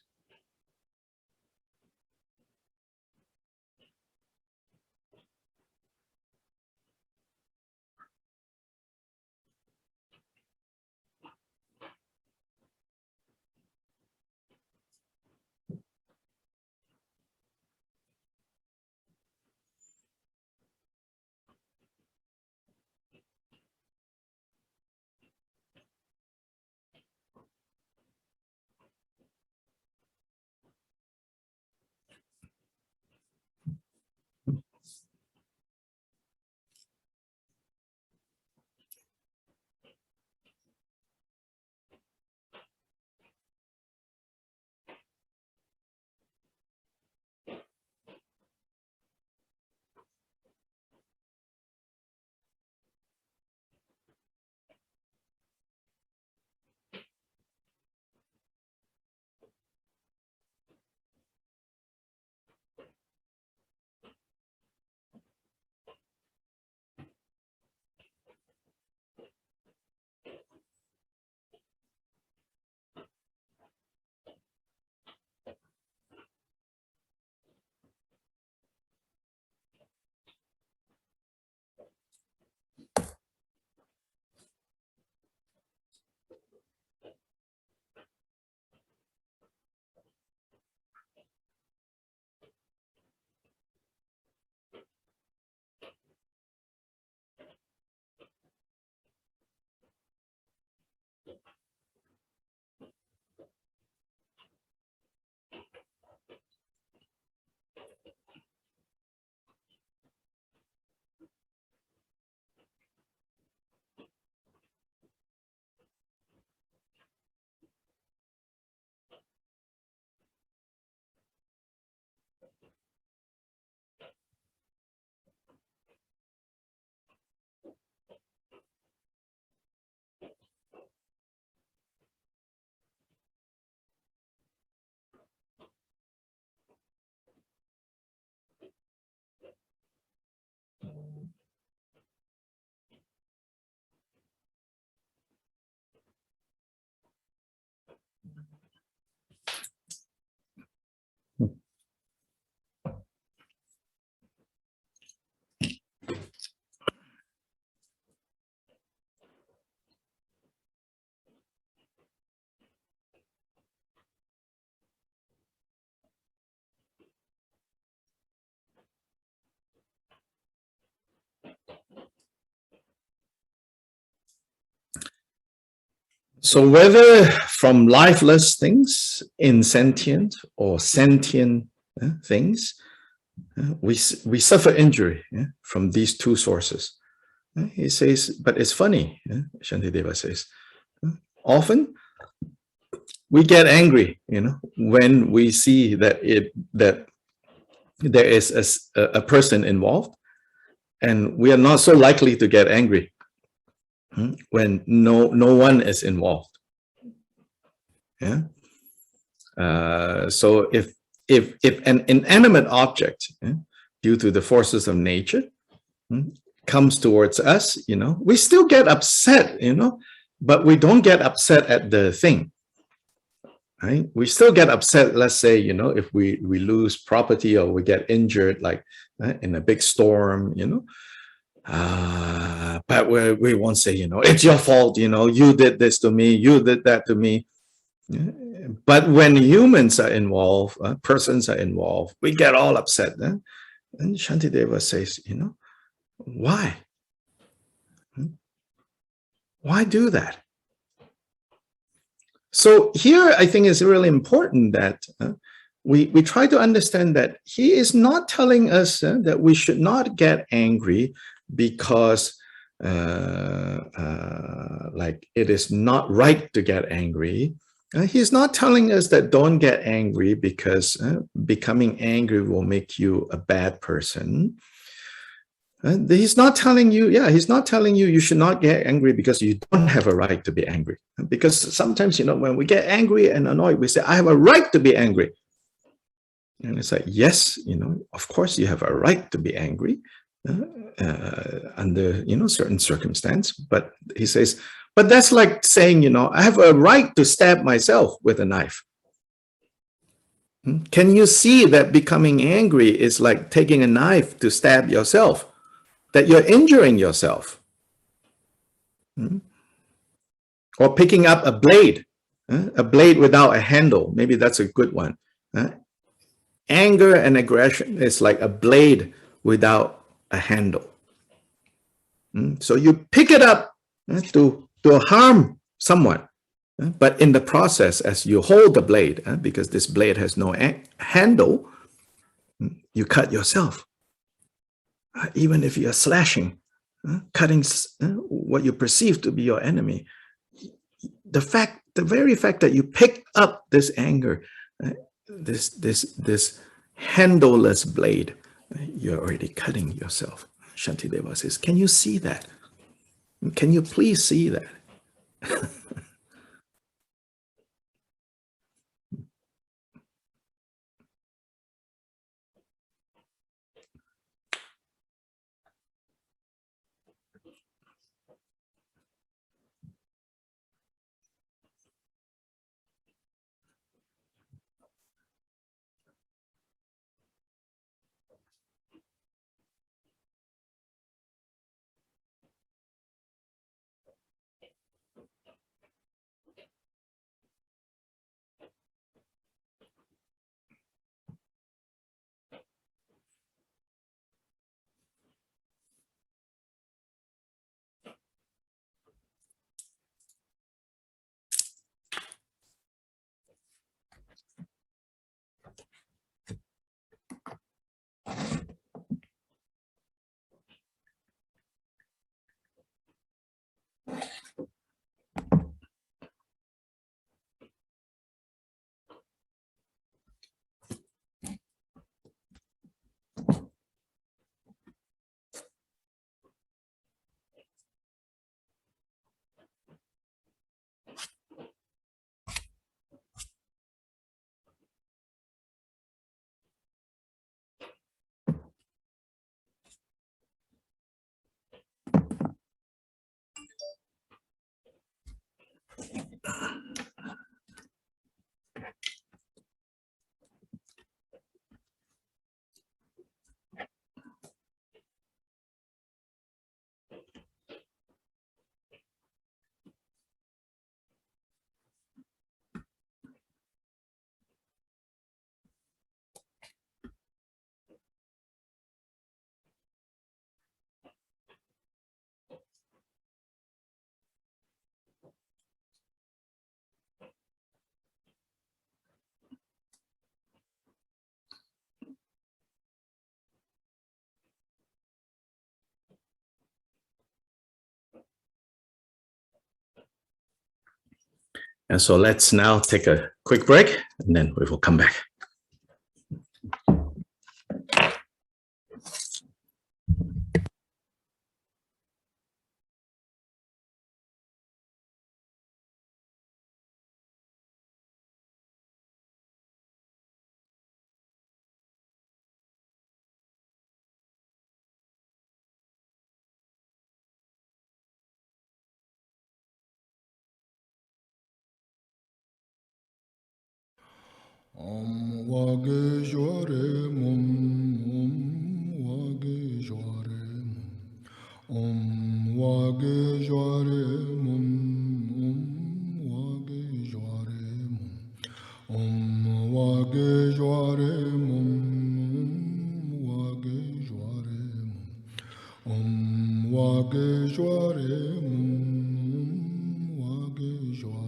So whether from lifeless things, insentient or sentient things, we suffer injury from these two sources. He says, but it's funny, Shantideva says, often we get angry, when we see that there is a person involved, and we are not so likely to get angry when no one is involved. Yeah. So if an inanimate object, due to the forces of nature, comes towards us, we still get upset, but we don't get upset at the thing. Right? We still get upset, let's say, if we lose property or we get injured, like in a big storm, but we won't say, it's your fault, you did this to me, you did that to me. But when humans are involved, persons are involved, we get all upset. And Shantideva says, why? Why do that? So here, I think it's really important that we try to understand that he is not telling us that we should not get angry because like it is not right to get angry. He's not telling us that don't get angry because becoming angry will make you a bad person. He's not telling you, he's not telling you you should not get angry because you don't have a right to be angry. Because sometimes, when we get angry and annoyed, we say, I have a right to be angry. And it's like, yes, of course you have a right to be angry under, certain circumstance. But he says, but that's like saying, I have a right to stab myself with a knife. Can you see that becoming angry is like taking a knife to stab yourself? That you're injuring yourself. Or picking up a blade without a handle. Maybe that's a good one. Anger and aggression is like a blade without a handle. So you pick it up to harm someone. But in the process, as you hold the blade, because this blade has no handle, you cut yourself. Even if you're slashing, cutting what you perceive to be your enemy, the very fact that you pick up this anger, this handleless blade, you're already cutting yourself. Shantideva says, can you see that? Can you please see that? And so let's now take a quick break, and then we will come back. Om Wage Jore Mum Wage Jore Om Wage Jore Mum Wage Jore Om Wage Jore Mum Wage Jore Om Wage Jore Mum Wage Jore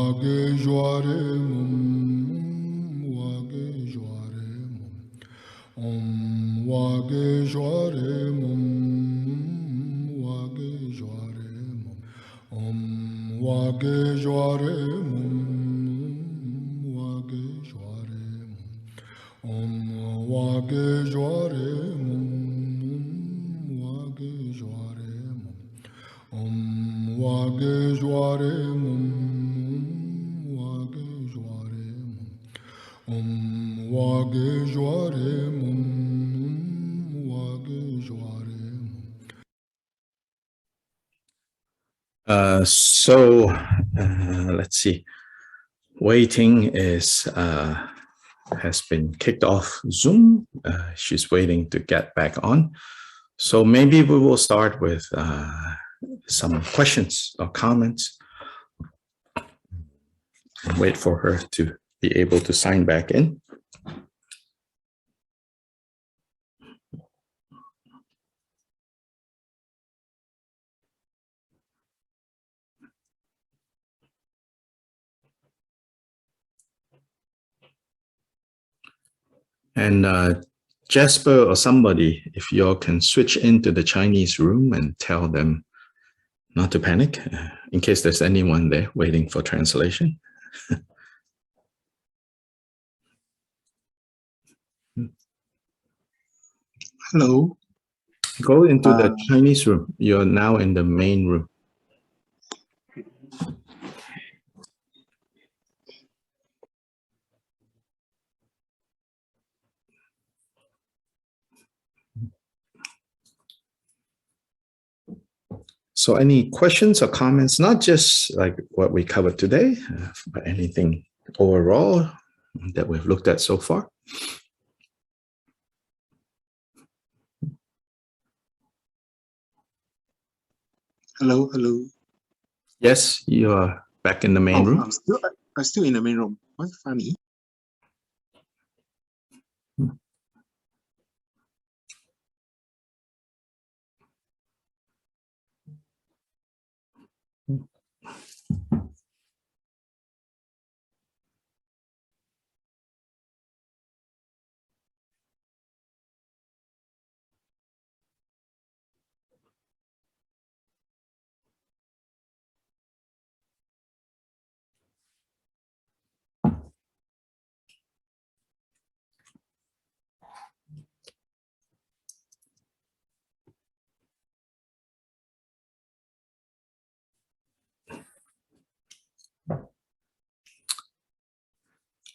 wage joare mum wage joare mum wage joare mum wage joare mum wage joare mum wage joare mum wage joare mum wage joare mum wage joare mum wage joare mum wage joare mum wage joare Let's see. Waiting is has been kicked off Zoom. She's waiting to get back on. So maybe we will start with some questions or comments and wait for her to be able to sign back in. And Jasper or somebody, if you all can switch into the Chinese room and tell them not to panic, in case there's anyone there waiting for translation. Hello. Go into the Chinese room. You're now in the main room. So any questions or comments, not just like what we covered today, but anything overall that we've looked at so far? Hello, hello. Yes, you are back in the main room. I'm still in the main room. What's funny?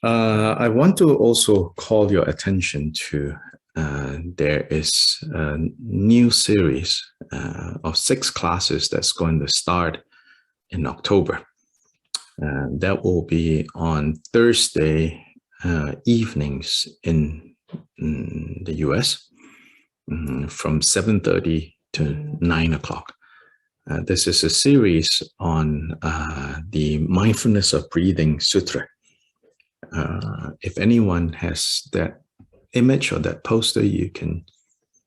I want to also call your attention to there is a new series of 6 classes that's going to start in October. That will be on Thursday evenings in the US from 7:30 to 9 o'clock. This is a series on the Mindfulness of Breathing Sutra. If anyone has that image or that poster, you can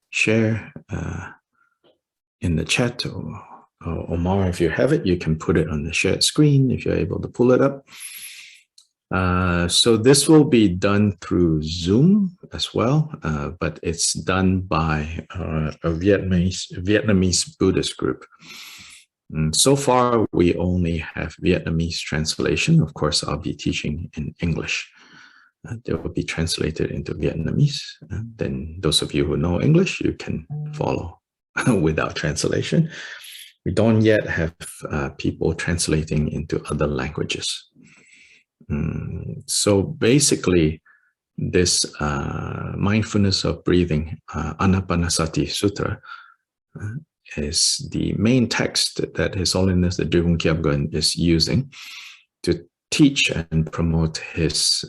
share in the chat, or Omar, if you have it, you can put it on the shared screen if you're able to pull it up. So this will be done through Zoom as well, but it's done by a Vietnamese Buddhist group. And so far, we only have Vietnamese translation. Of course, I'll be teaching in English. They will be translated into Vietnamese. Then those of you who know English, you can follow without translation. We don't yet have people translating into other languages. So basically, this Mindfulness of Breathing, Anapanasati Sutra, is the main text that His Holiness the Drivung Kyabgon is using to teach and promote his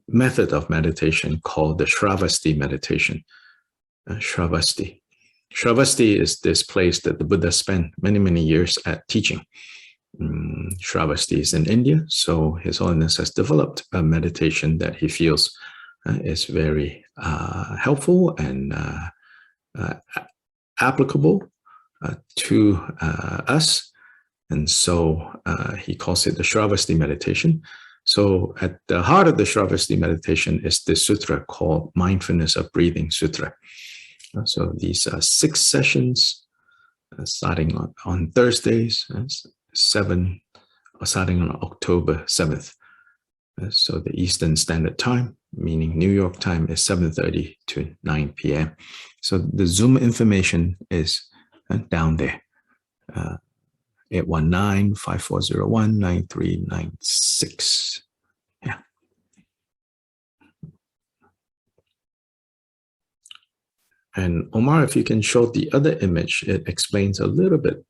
method of meditation called the Shravasti meditation. Shravasti is this place that the Buddha spent many years at teaching. Shravasti is in India, so His Holiness has developed a meditation that he feels is very helpful and applicable to us. And so he calls it the Shravasti meditation. So at the heart of the Shravasti meditation is the sutra called Mindfulness of Breathing Sutra. So these are 6 sessions starting on Thursdays, starting on October 7th. So the Eastern Standard Time, meaning New York time, is 7:30 to 9 p.m. So the Zoom information is down there. 819-5401-9396. Yeah. And Omar, if you can show the other image, it explains a little bit.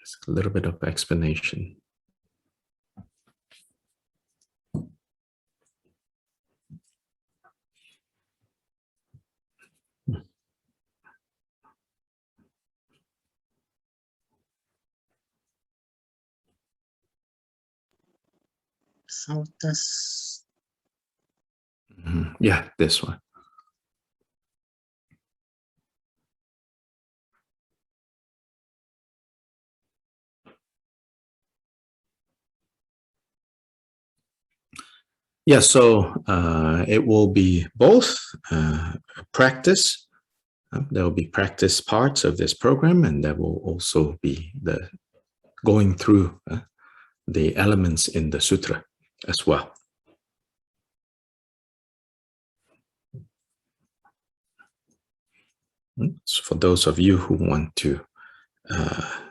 It's a little bit of explanation. So that's Yeah, this one. Yeah, so it will be both practice. There will be practice parts of this program, and there will also be the going through the elements in the sutra as well. So for those of you who want to, I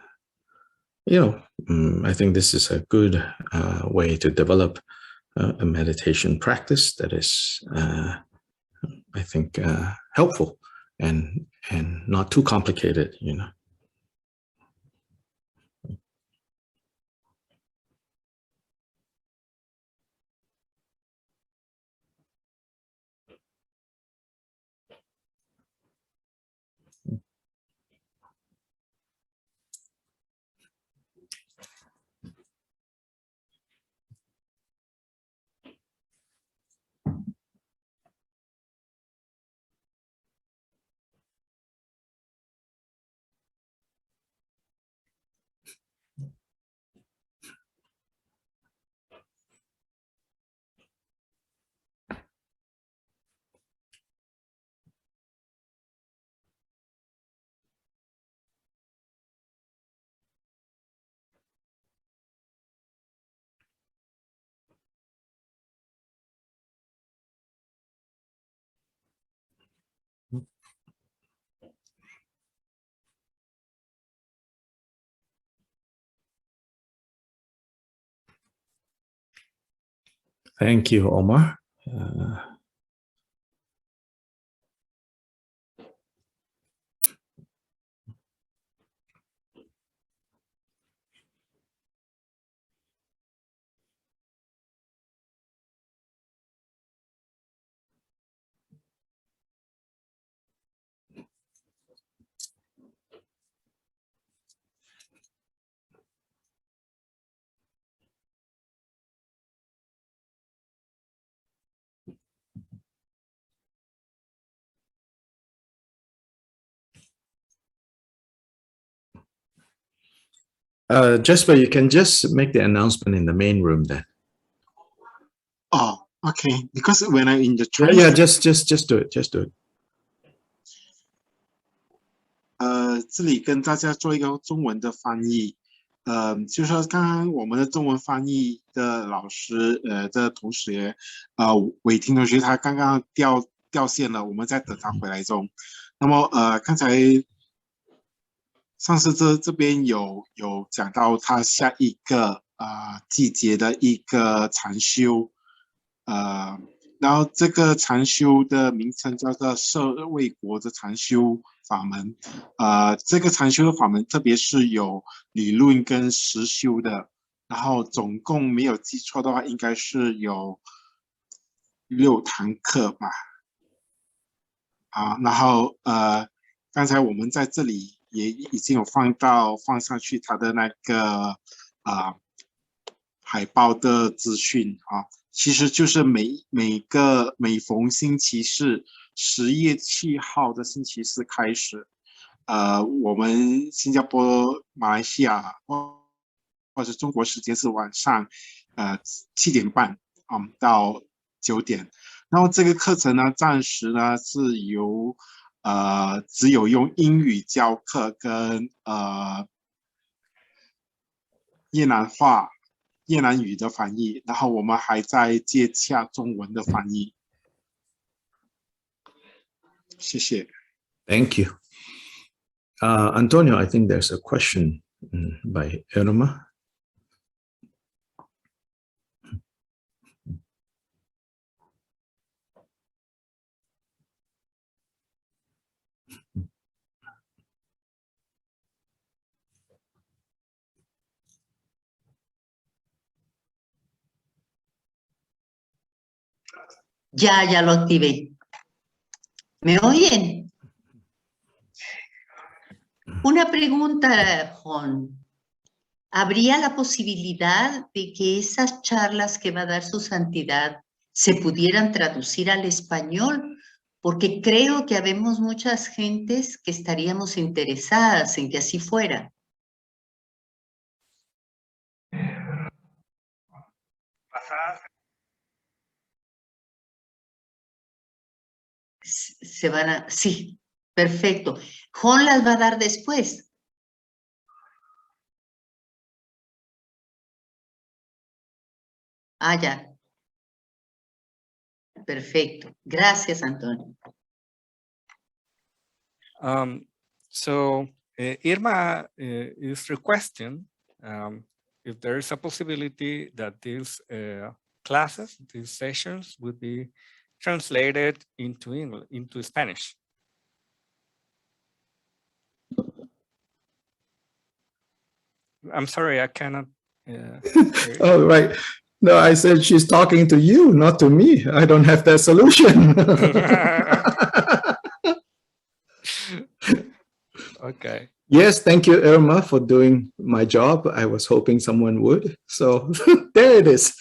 think this is a good way to develop a meditation practice that is, I think, helpful and not too complicated, Thank you, Omar. Jasper, you can just make the announcement in the main room then. oh, okay. Because when I'm in the Yeah, just do it. Just do it. 这里跟大家做一个中文的翻译。就是说刚刚我们的中文翻译的老师，的同学，伟霆同学，他刚刚掉线了，我们在等他回来中。那么刚才上次这边有讲到他下一个季节的一个禅修，然后这个禅修的名称叫做舍卫国的禅修法门。这个禅修的法门特别是有理论跟实修的，然后总共没有记错的话应该是有6堂课吧。然后刚才我们在这里也已经有放上去他的那个海报的资讯其实就是每逢星期四10月7号的星期四开始，我们新加坡、马来西亚或者中国时间是晚上7点半到9点。然后这个课程呢，暂时呢是由只有用英语教课跟越南语的翻译，然后我们还在接洽中文的翻译。谢谢。Thank you. Antonio, I think there's a question by Irma. Ya lo activé. ¿Me oyen? Una pregunta, Juan. ¿Habría la posibilidad de que esas charlas que va a dar su santidad se pudieran traducir al español? Porque creo que habemos muchas gentes que estaríamos interesadas en que así fuera. Sí, perfecto. Juan las va a dar después. Ah, ya. Perfecto. Gracias, Antonio. So Irma is requesting if there is a possibility that these classes, these sessions would be translated into English, into Spanish. I'm sorry, I cannot. Oh, right. No, I said she's talking to you, not to me. I don't have that solution. Okay. Yes, thank you, Irma, for doing my job. I was hoping someone would. So there it is.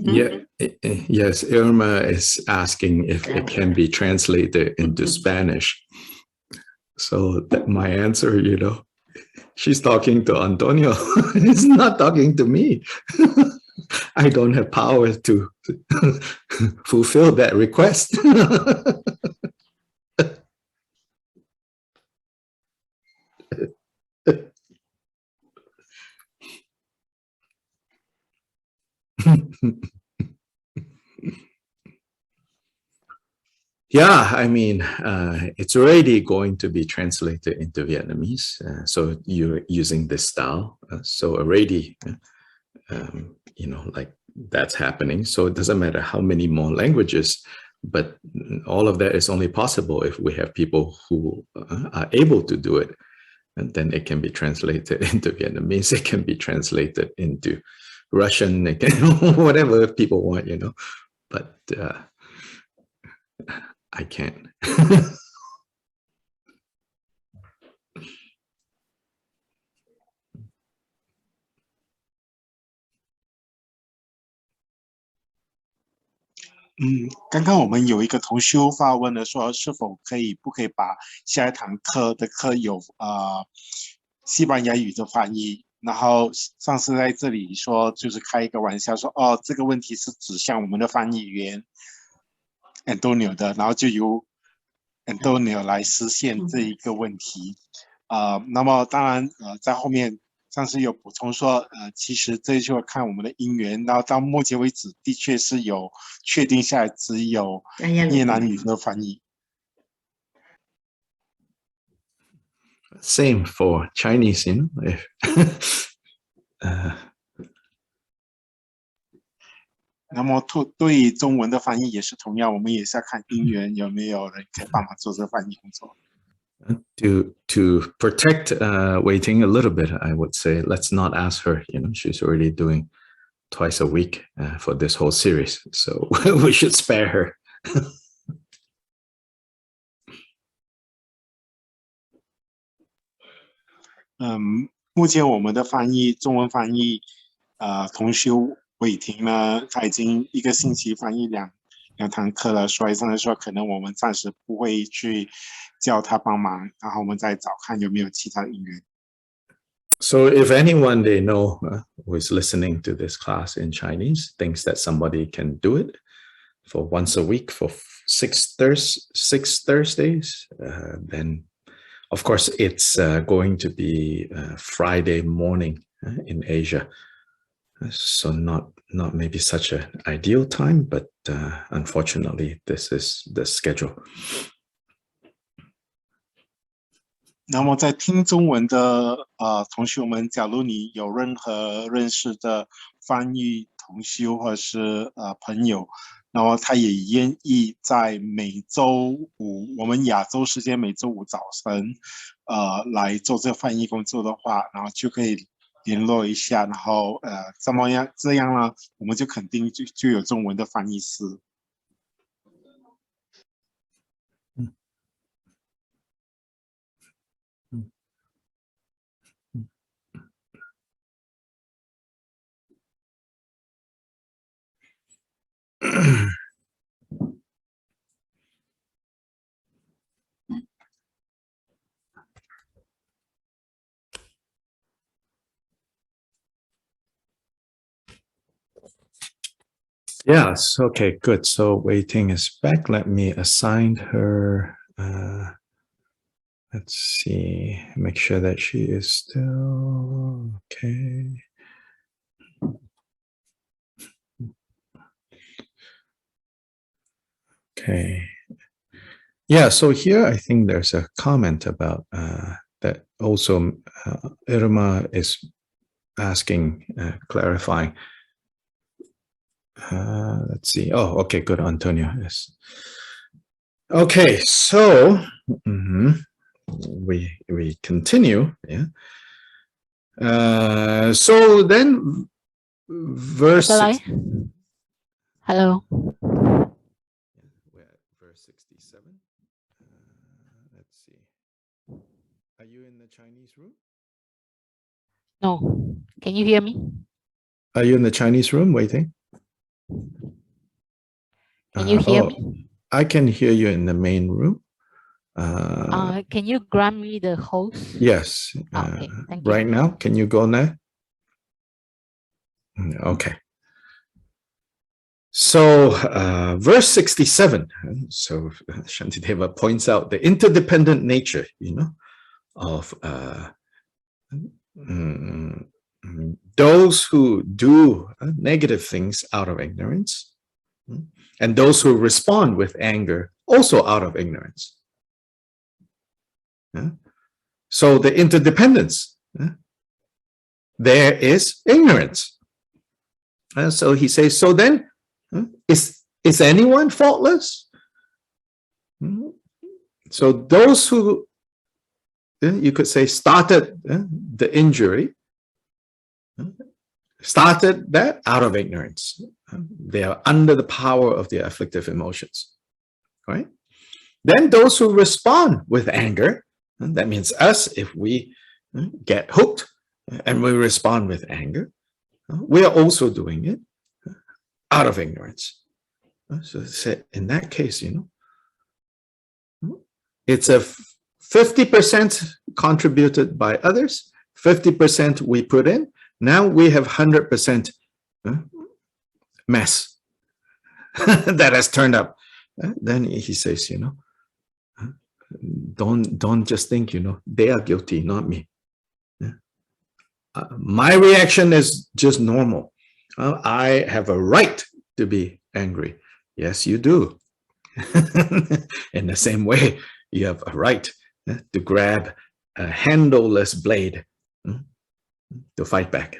Yeah, yes, Irma is asking if it can be translated into Spanish. So that my answer, you know, she's talking to Antonio. It's not talking to me. I don't have power to fulfill that request. Yeah, I mean, it's already going to be translated into Vietnamese. So you're using this style. So already, you know, like that's happening. So it doesn't matter how many more languages, but all of that is only possible if we have people who are able to do it. And then it can be translated into Vietnamese. It can be translated into Russian, it can, whatever people want, you know, but I can't. 刚刚我们有一个同修发问了，说是否不可以把下一堂课的课有西班牙语的翻译，然后上次在这里说就是开一个玩笑说，哦，这个问题是指向我们的翻译员 Antonio 的，然后就由 Antonio 来实现这一个问题。那么当然在后面上次有补充说，其实这就要看我们的因缘，然后到目前为止的确是有确定下来只有越南语的翻译。Same for Chinese, you know. 那么对于中文的翻译也是同样，我们也是要看因缘有没有人可以帮忙做这翻译工作。To protect Waiting a little bit, I would say let's not ask her. She's already doing twice a week for this whole series, so we should spare her. 目前我们的中文翻译同修伟霆呢，他已经1个星期翻译两堂课了，所以上来说可能我们暂时不会去叫他帮忙，然后我们再找看有没有其他因缘。So if anyone they know who is listening to this class in Chinese thinks that somebody can do it for once a week for 6 Thursdays, then of course it's going to be Friday morning in Asia. So not maybe such an ideal time, but unfortunately this is the schedule. 那么在听中文的同学们，假如你有任何认识的翻译同修或者是朋友，那么他也愿意在每周五，我们亚洲时间每周五早晨来做这翻译工作的话，然后就可以联络一下，然后这样呢，我们就肯定就有中文的翻译师。Yes, okay, good. So Waiting is back. Let me assign her. Let's see, make sure that she is still okay. Okay. Yeah, so here I think there's a comment about that also Irma is asking, clarifying. Let's see. Oh, okay, good, Antonio. Yes. Okay, so we continue. Yeah. So then, verse. Hello. We're at verse 67. Let's see. Are you in the Chinese room? No. Can you hear me? Are you in the Chinese room waiting? Can you hear me? I can hear you in the main room. Can you grant me the host? Yes. Okay, thank you. Right now, can you go there? Okay. So verse 67. So Shantideva points out the interdependent nature, of those who do negative things out of ignorance, and those who respond with anger also out of ignorance. So the interdependence, there is ignorance. So he says, so then, is anyone faultless? So those who, you could say, started the injury, started that out of ignorance. They are under the power of the afflictive emotions, right? Then those who respond with anger, that means us, if we get hooked and we respond with anger, we are also doing it out of ignorance. So in that case, it's a 50% contributed by others, 50% we put in. Now we have 100% mess that has turned up. Then he says, don't just think, they are guilty, not me. My reaction is just normal. I have a right to be angry. Yes, you do. In the same way, you have a right to grab a handleless blade to fight back.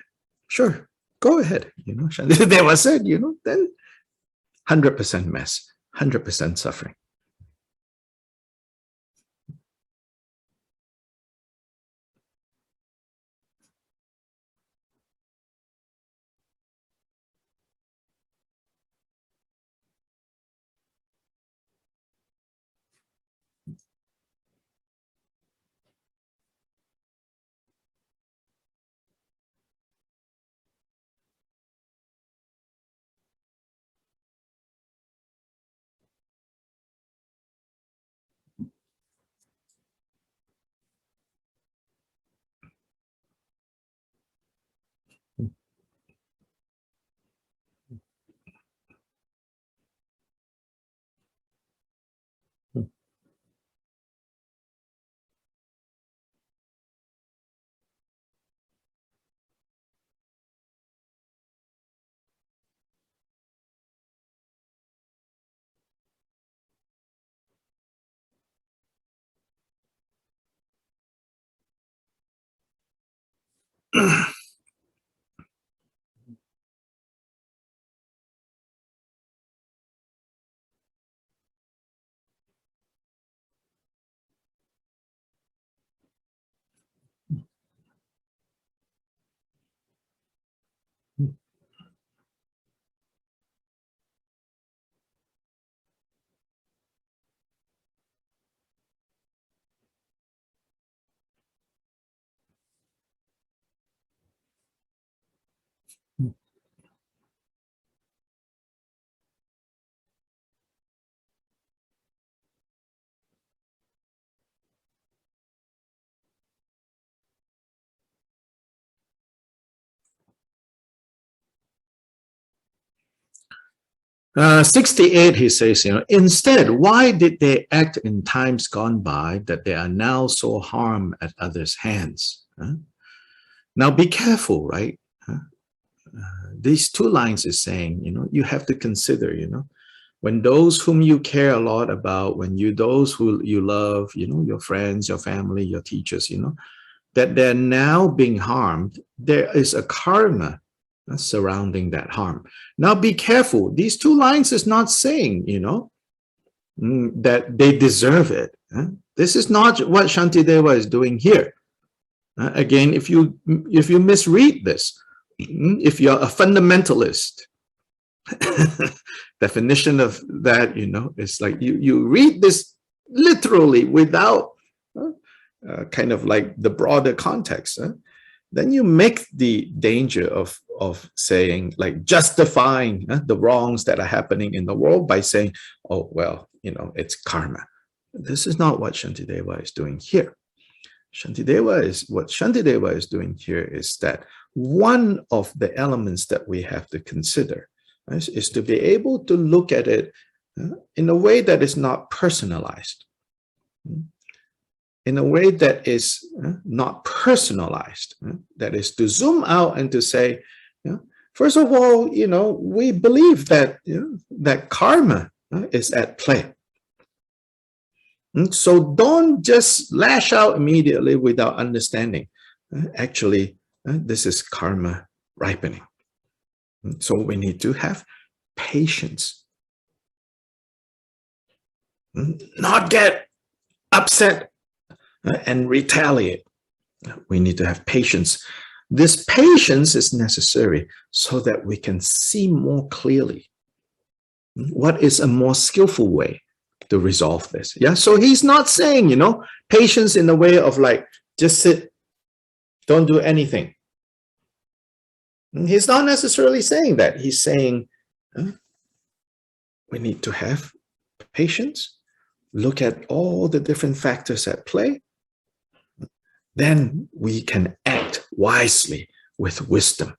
Sure, go ahead. Shantideva said, then 100% mess, 100% suffering. Uh, 68, he says, instead, why did they act in times gone by that they are now so harmed at others' hands? Now be careful, right? These two lines is saying, you have to consider, when those whom you care a lot about, those who you love, your friends, your family, your teachers, that they're now being harmed, there is a karma surrounding that harm. Now be careful. These two lines is not saying, that they deserve it. This is not what Shantideva is doing here. Again, if you misread this, if you're a fundamentalist, definition of that, it's like you read this literally without kind of like the broader context, then you make the danger of saying, like, justifying the wrongs that are happening in the world by saying, oh, well, it's karma. This is not what Shantideva is doing here. What Shantideva is doing here is that one of the elements that we have to consider is to be able to look at it in a way that is not personalized. In a way that is not personalized, that is to zoom out and to say, first of all, we believe that that karma is at play. So don't just lash out immediately without understanding. Actually, this is karma ripening. So we need to have patience, not get upset and retaliate. We need to have patience. This patience is necessary so that we can see more clearly what is a more skillful way to resolve this. Yeah, so he's not saying, patience in the way of like, just sit, don't do anything. He's not necessarily saying that. He's saying we need to have patience, look at all the different factors at play, then we can act wisely with wisdom.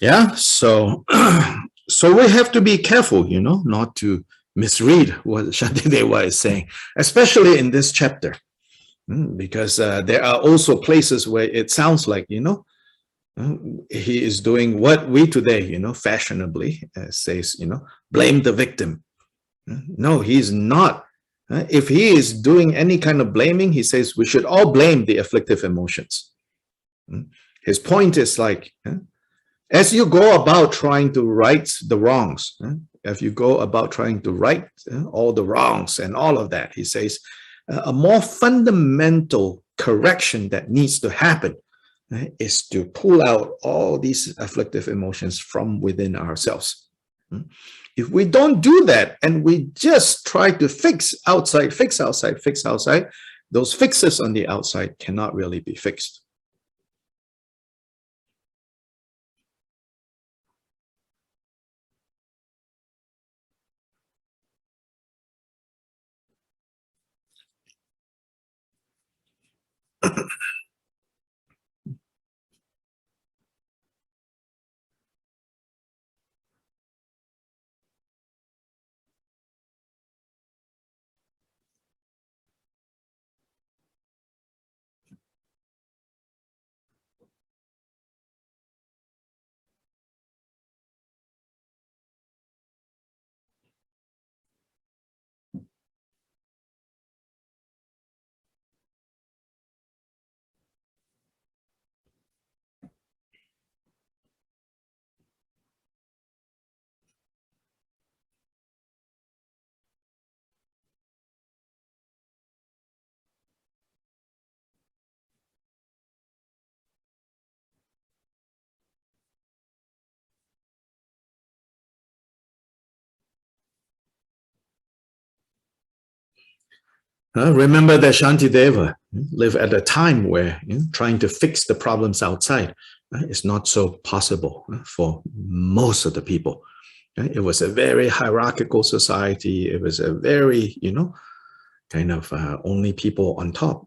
Yeah, so so we have to be careful, you know, not to misread what Shantideva is saying, especially in this chapter, because there are also places where it sounds like, you know, he is doing what we today, you know, fashionably says, you know, blame the victim. No, he's not. If he is doing any kind of blaming, he says we should all blame the afflictive emotions. His point is like, as you go about trying to right the wrongs, if you go about trying to right all the wrongs and all of that, he says, a more fundamental correction that needs to happen is to pull out all these afflictive emotions from within ourselves. If we don't do that and we just try to fix outside, fix outside, fix outside, those fixes on the outside cannot really be fixed. Remember that Shantideva lived at a time where trying to fix the problems outside is not so possible for most of the people. It was a very hierarchical society. It was a very, you know, kind of only people on top.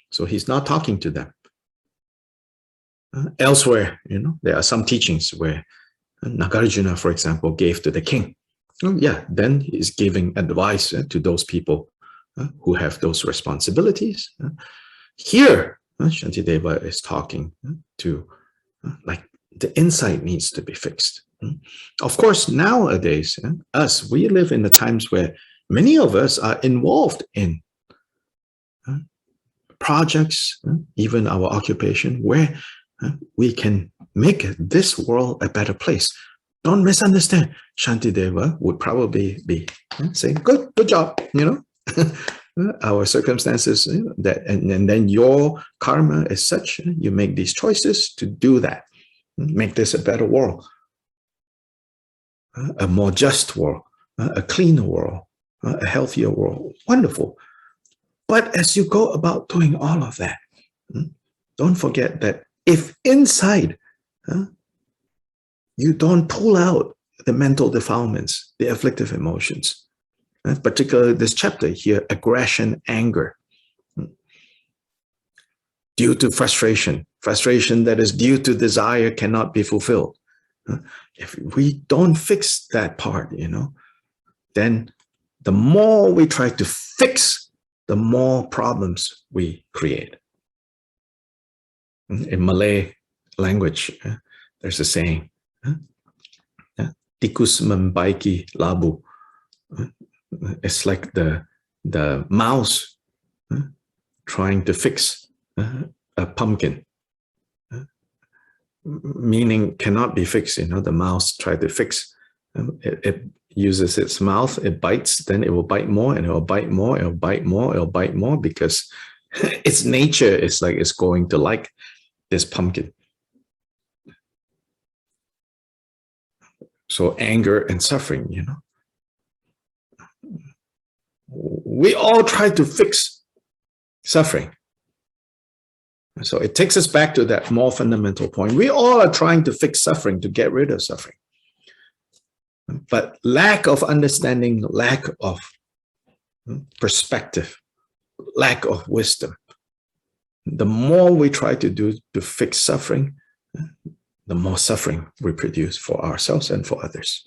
So he's not talking to them. Elsewhere, you know, there are some teachings where Nagarjuna, for example, gave to the king. Yeah, then he's giving advice to those people who have those responsibilities. Here, Shantideva is talking to like the inside needs to be fixed. Of course, nowadays, we live in the times where many of us are involved in projects, even our occupation, where we can make this world a better place. Don't misunderstand. Shantideva would probably be saying, good job, you know. Our circumstances that and then your karma is such you make these choices to do that, make this a better world, a more just world, a cleaner world, a healthier world. Wonderful. But as you go about doing all of that, don't forget that if inside you don't pull out the mental defilements, the afflictive emotions, particularly this chapter here, aggression, anger, due to frustration that is due to desire cannot be fulfilled. If we don't fix that part, you know, then the more we try to fix, the more problems we create. In Malay language, there's a saying, tikus membaiki labu. It's like the mouse trying to fix a pumpkin, meaning cannot be fixed. You know, the mouse tried to fix. It uses its mouth, it bites, then it will bite more, and it will bite more, it will bite more, it will bite more, because its nature is like it's going to like this pumpkin. So anger and suffering, you know. We all try to fix suffering. So it takes us back to that more fundamental point. We all are trying to fix suffering, to get rid of suffering. But lack of understanding, lack of perspective, lack of wisdom. The more we try to do to fix suffering, the more suffering we produce for ourselves and for others.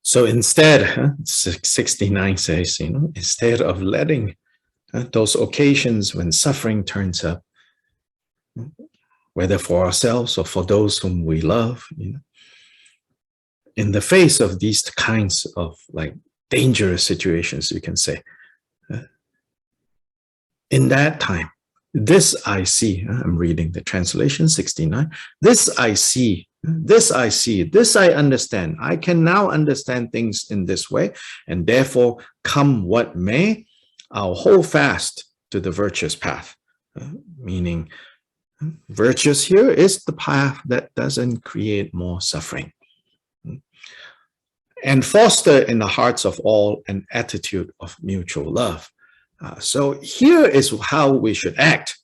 So instead, 69 says, instead of letting those occasions when suffering turns up, whether for ourselves or for those whom we love, in the face of these kinds of like dangerous situations, you can say, in that time, this I see, I'm reading the translation 69, this I see, this I see, this I understand. I can now understand things in this way, and therefore, come what may, I'll hold fast to the virtuous path. Meaning, virtuous here is the path that doesn't create more suffering. And foster in the hearts of all an attitude of mutual love. So here is how we should act.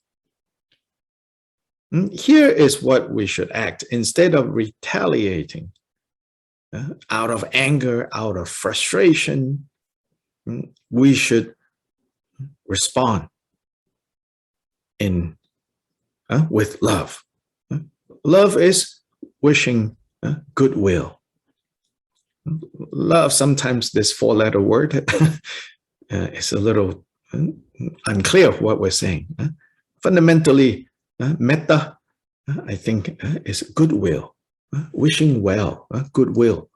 Here is what we should act. Instead of retaliating out of anger, out of frustration, we should respond with love. Love is wishing goodwill. Love, sometimes this four-letter word is a little unclear what we're saying. Fundamentally, metta, I think, is goodwill, wishing well, goodwill,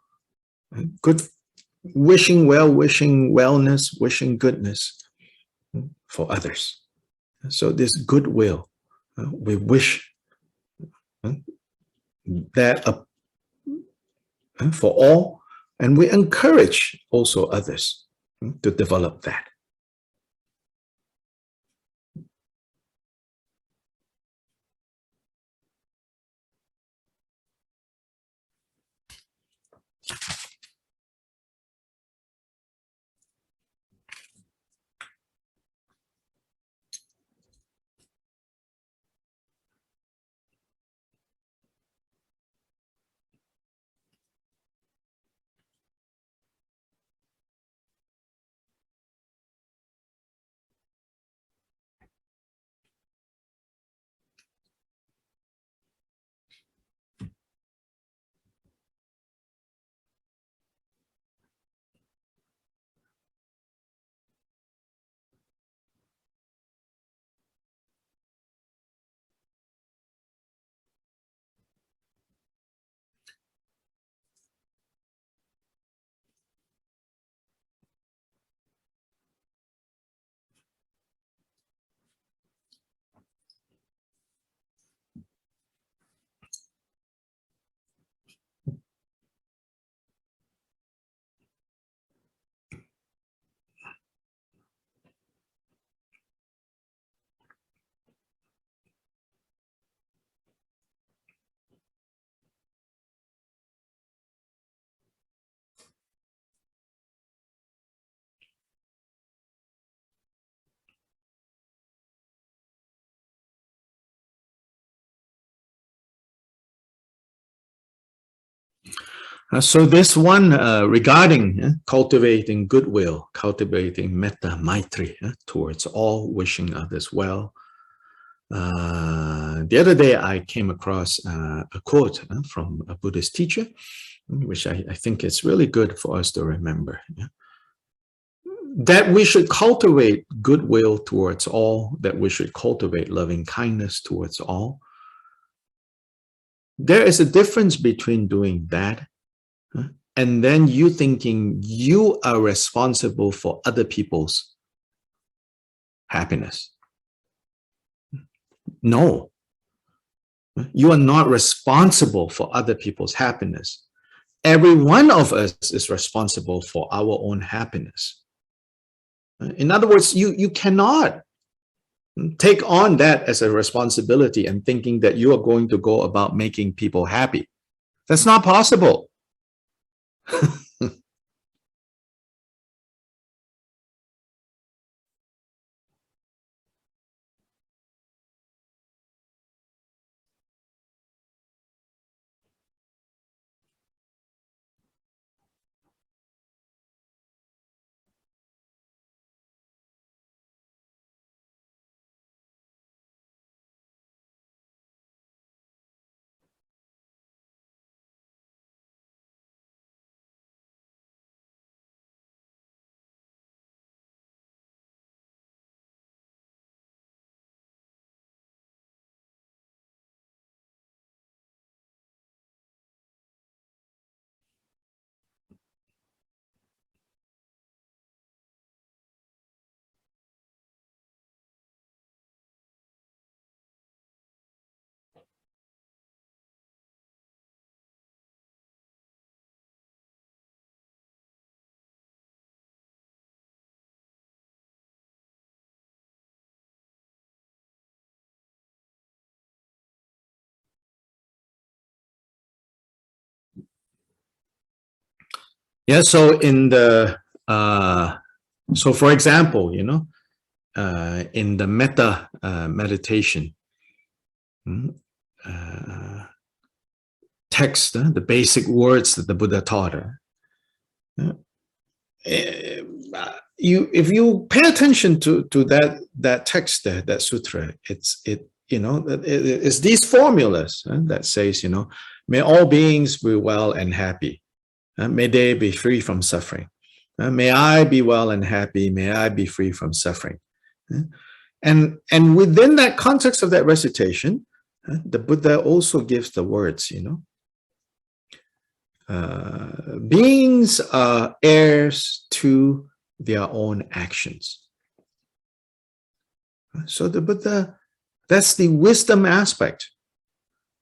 wishing well, wishing wellness, wishing goodness for others. So this goodwill, we wish that for all, and we encourage also others to develop that. So this one regarding cultivating goodwill, cultivating metta maitri towards all, wishing others well. The other day I came across a quote from a Buddhist teacher, which I think is really good for us to remember. That we should cultivate goodwill towards all, that we should cultivate loving kindness towards all. There is a difference between doing that and then you thinking you are responsible for other people's happiness. No, you are not responsible for other people's happiness. Every one of us is responsible for our own happiness. In other words, you cannot take on that as a responsibility and thinking that you are going to go about making people happy. That's not possible. Yeah, so in the so for example, in the metta meditation text, the basic words that the Buddha taught, if you pay attention to that text there, that sutra, it's these formulas that says, may all beings be well and happy. May they be free from suffering. May I be well and happy. May I be free from suffering. And within that context of that recitation, the Buddha also gives the words, beings are heirs to their own actions. So the Buddha, that's the wisdom aspect.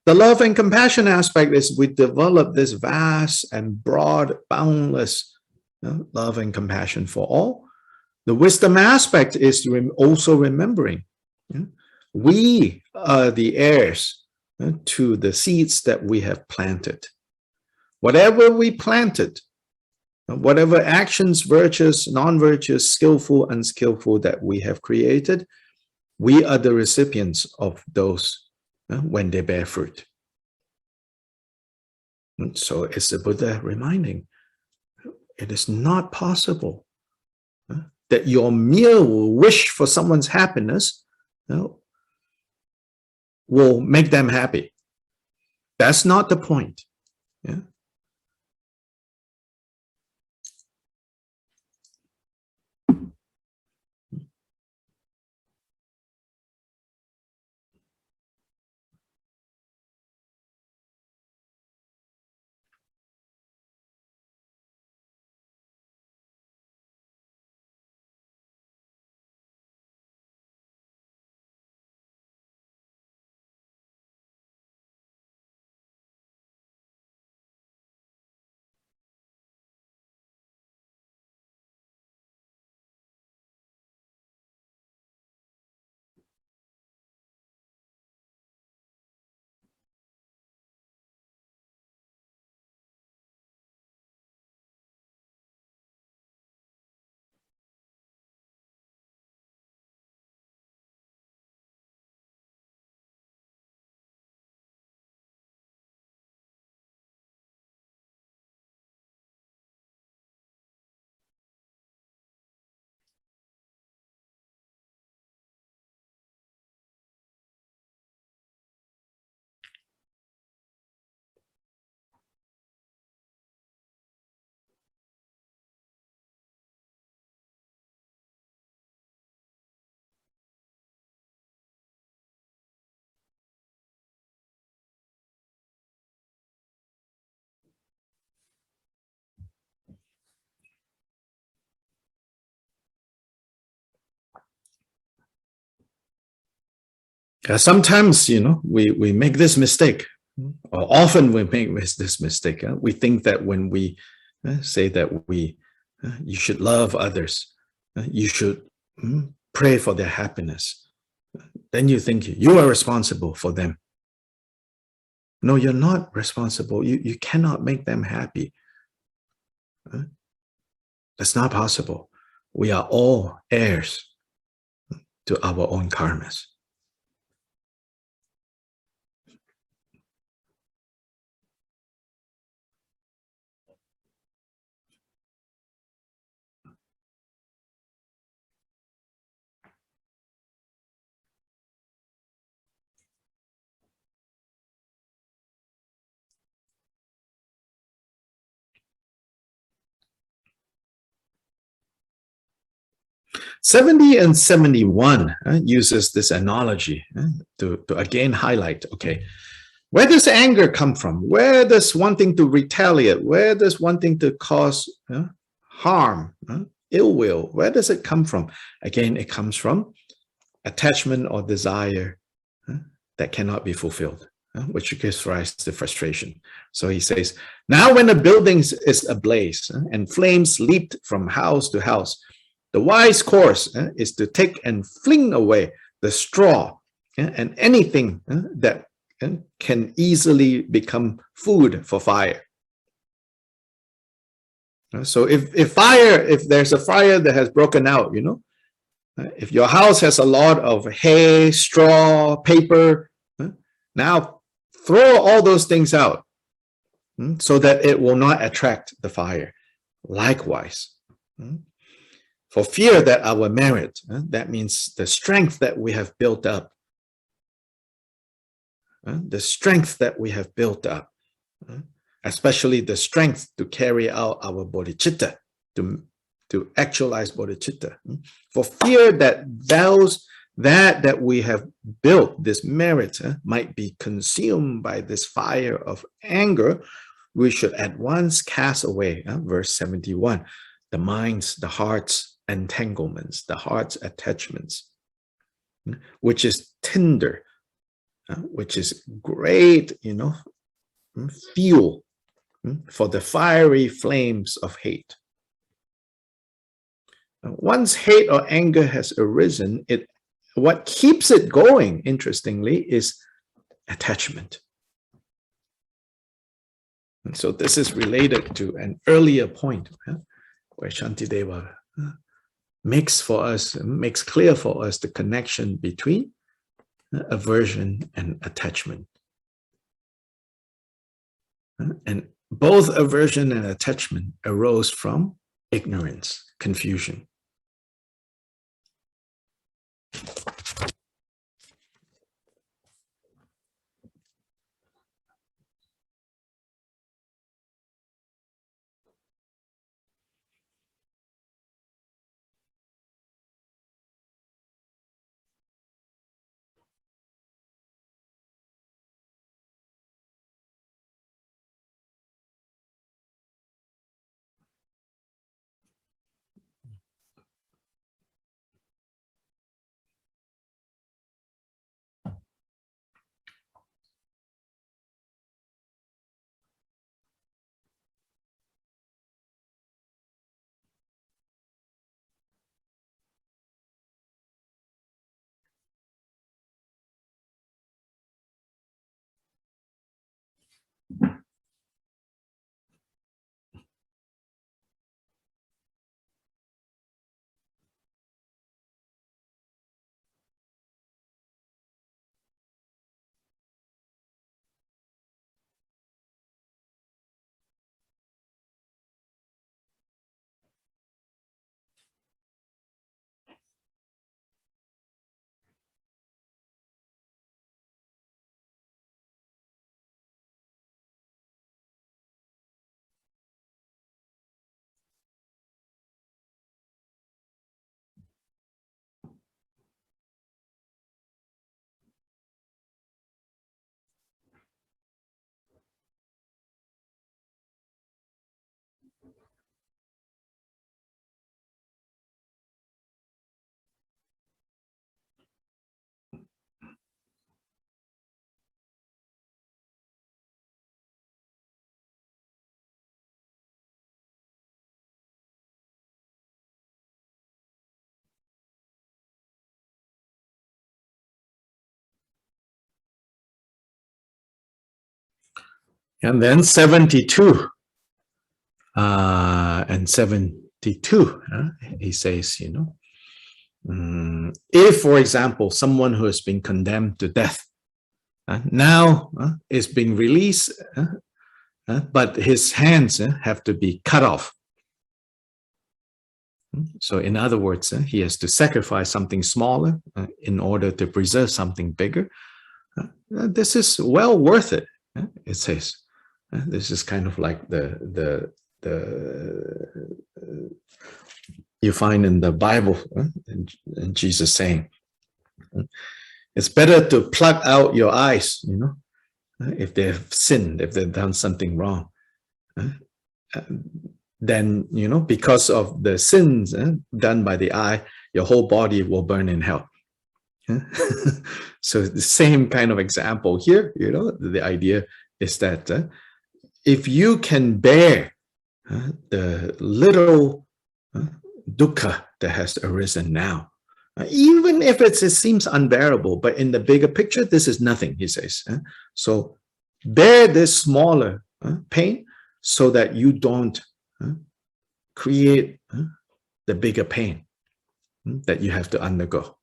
The love and compassion aspect is we develop this vast and broad, boundless love and compassion for all. The wisdom aspect is also remembering we are the heirs to the seeds that we have planted. Whatever we planted, whatever actions, virtuous, non-virtuous, skillful, unskillful that we have created, we are the recipients of those when they bear fruit. And so it's the Buddha reminding, it is not possible that your mere wish for someone's happiness will make them happy. That's not the point. Yeah. Sometimes, we make this mistake, or often we make this mistake. We think that when we say that you should love others, you should pray for their happiness, then you think you are responsible for them. No, you're not responsible. You cannot make them happy. That's not possible. We are all heirs to our own karmas. '70 and '71 uses this analogy to again highlight, okay, where does anger come from? Where does wanting to retaliate? Where does wanting to cause harm, ill will? Where does it come from? Again, it comes from attachment or desire that cannot be fulfilled, which gives rise to frustration. So he says, now when a building is ablaze and flames leaped from house to house, the wise course is to take and fling away the straw and anything that can easily become food for fire. So if there's a fire that has broken out, if your house has a lot of hay, straw, paper, now throw all those things out so that it will not attract the fire. Likewise, for fear that our merit, that means the strength that we have built up, especially the strength to carry out our bodhicitta, to actualize bodhicitta. For fear that that we have built, this merit, might be consumed by this fire of anger, we should at once cast away, verse 71, the minds, the heart's entanglements, the heart's attachments. which is tinder, which is great, fuel for the fiery flames of hate. Once hate or anger has arisen, what keeps it going, interestingly, is attachment. And so this is related to an earlier point where Shantideva makes clear for us the connection between aversion and attachment. And both aversion and attachment arose from ignorance, confusion. And then 72 and 72, he says, if, for example, someone who has been condemned to death now is being released, but his hands have to be cut off. So in other words, he has to sacrifice something smaller in order to preserve something bigger. This is well worth it, it says. This is kind of like the you find in the Bible, and Jesus saying, it's better to pluck out your eyes, if they've sinned, if they've done something wrong, then, because of the sins done by the eye, your whole body will burn in hell. So the same kind of example here, the idea is that if you can bear the little dukkha that has arisen now, even if it seems unbearable, but in the bigger picture, this is nothing, he says. So bear this smaller pain so that you don't create the bigger pain that you have to undergo.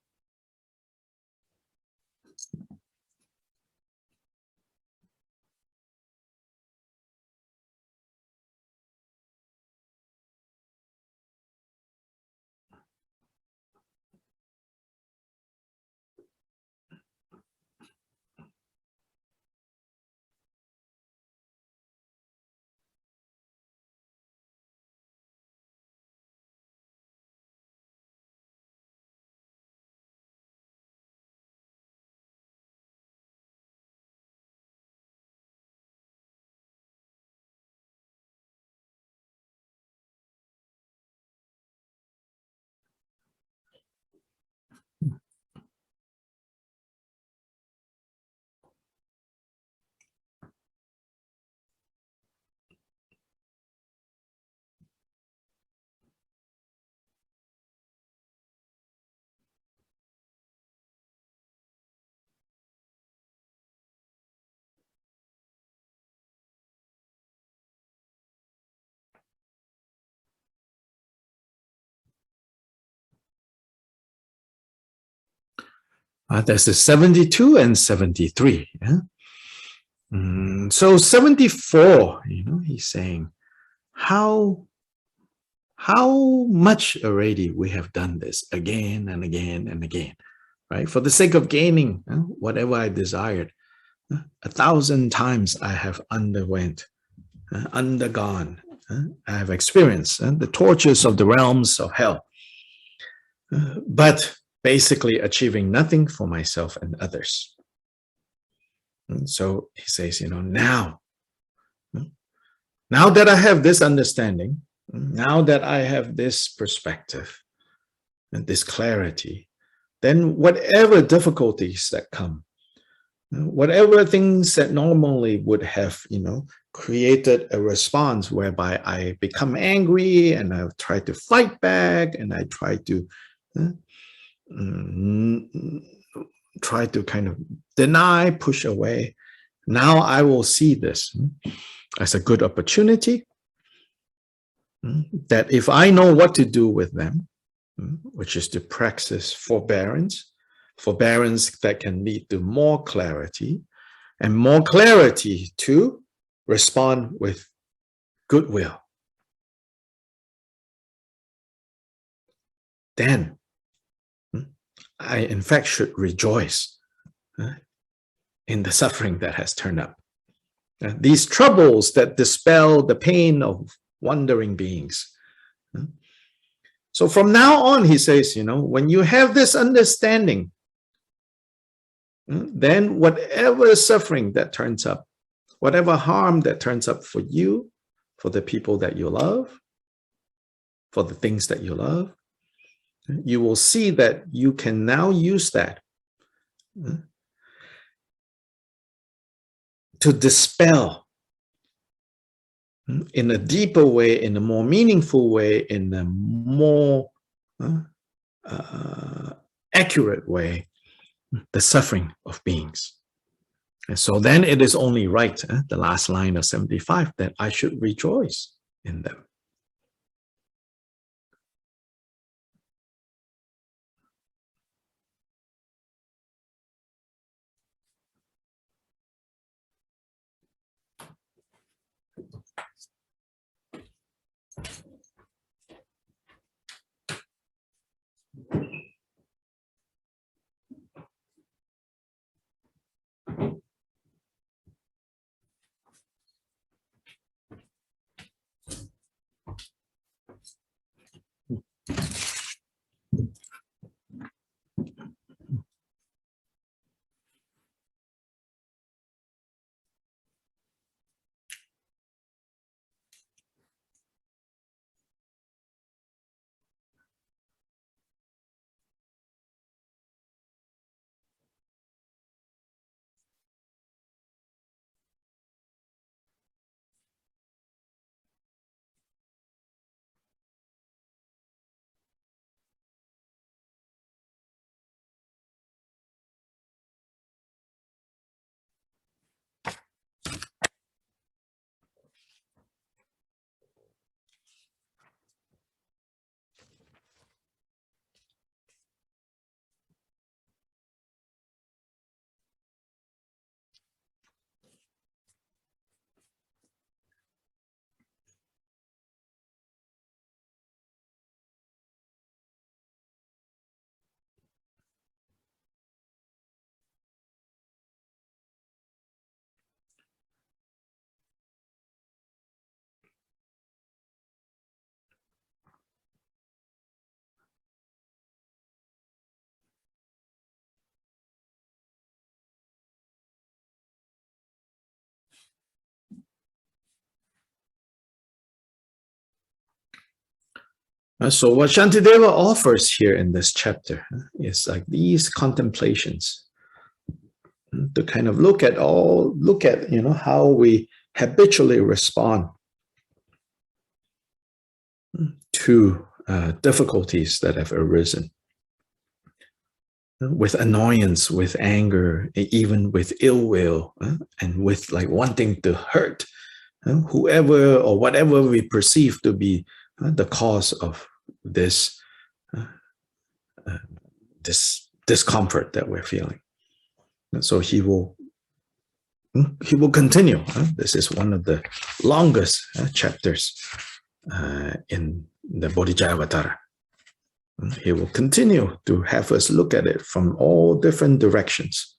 That's the 72 and 73. Yeah? So 74, he's saying, how much already we have done this again and again and again, right? For the sake of gaining whatever I desired. 1,000 times I have undergone, I have experienced the tortures of the realms of hell, but basically achieving nothing for myself and others. And so he says, now that I have this understanding, now that I have this perspective and this clarity, then whatever difficulties that come, whatever things that normally would have, created a response whereby I become angry and I try to fight back and I try to kind of deny, push away. Now I will see this as a good opportunity that if I know what to do with them, which is to practice forbearance that can lead to more clarity, and more clarity to respond with goodwill, then I in fact should rejoice in the suffering that has turned up. These troubles that dispel the pain of wandering beings. So from now on, he says, when you have this understanding, then whatever suffering that turns up, whatever harm that turns up for you, for the people that you love, for the things that you love, you will see that you can now use that to dispel in a deeper way, in a more meaningful way, in a more accurate way, the suffering of beings. And so then it is only right, the last line of 75, that I should rejoice in them. So what Shantideva offers here in this chapter is like these contemplations to kind of look at how we habitually respond to difficulties that have arisen, with annoyance, with anger, even with ill will, and with like wanting to hurt whoever or whatever we perceive to be the cause of this discomfort that we're feeling. And so he will continue. This is one of the longest chapters in the Bodhicharyavatara. He will continue to have us look at it from all different directions.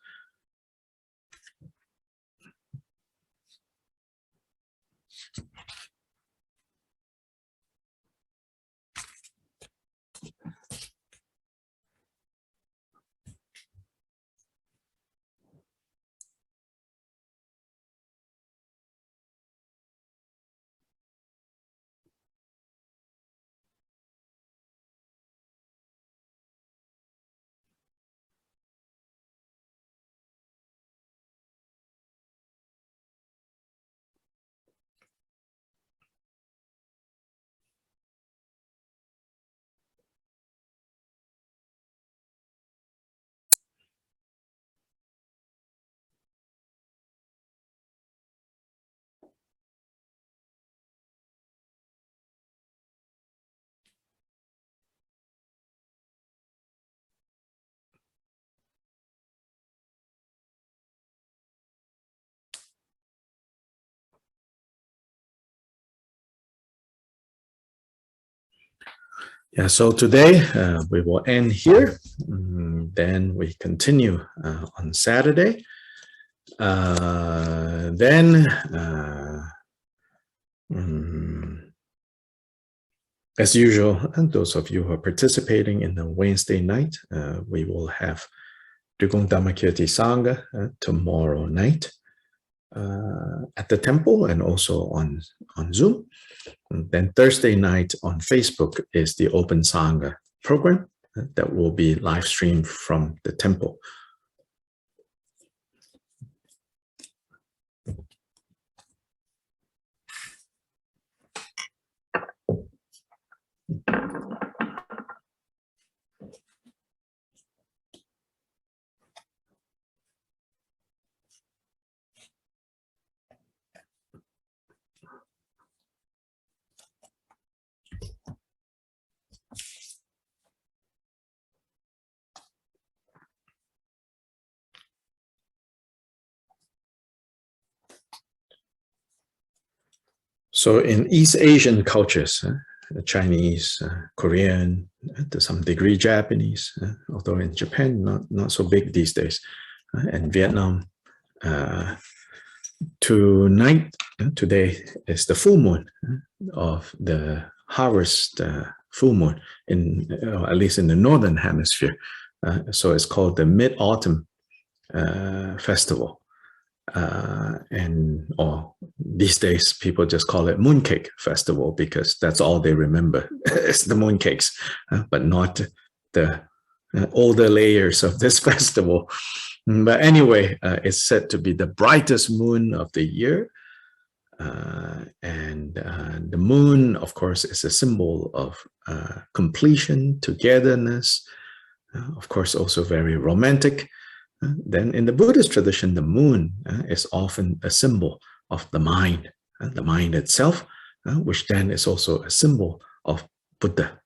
Yeah, so today we will end here. Then we continue on Saturday. As usual, and those of you who are participating in the Wednesday night, we will have Dugong Dhammakirti Sangha tomorrow night at the temple and also on Zoom. And then Thursday night on Facebook is the Open Sangha program that will be live streamed from the temple. So in East Asian cultures, Chinese, Korean, to some degree Japanese, although in Japan not so big these days, and Vietnam, today is the full moon of the harvest full moon, at least in the northern hemisphere. So it's called the Mid-Autumn Festival. Or these days people just call it Mooncake Festival because that's all they remember. It's the mooncakes, but not the older layers of this festival. But anyway, it's said to be the brightest moon of the year. And the moon, of course, is a symbol of completion, togetherness, of course, also very romantic. Then in the Buddhist tradition, the moon is often a symbol of the mind itself, which then is also a symbol of Buddha.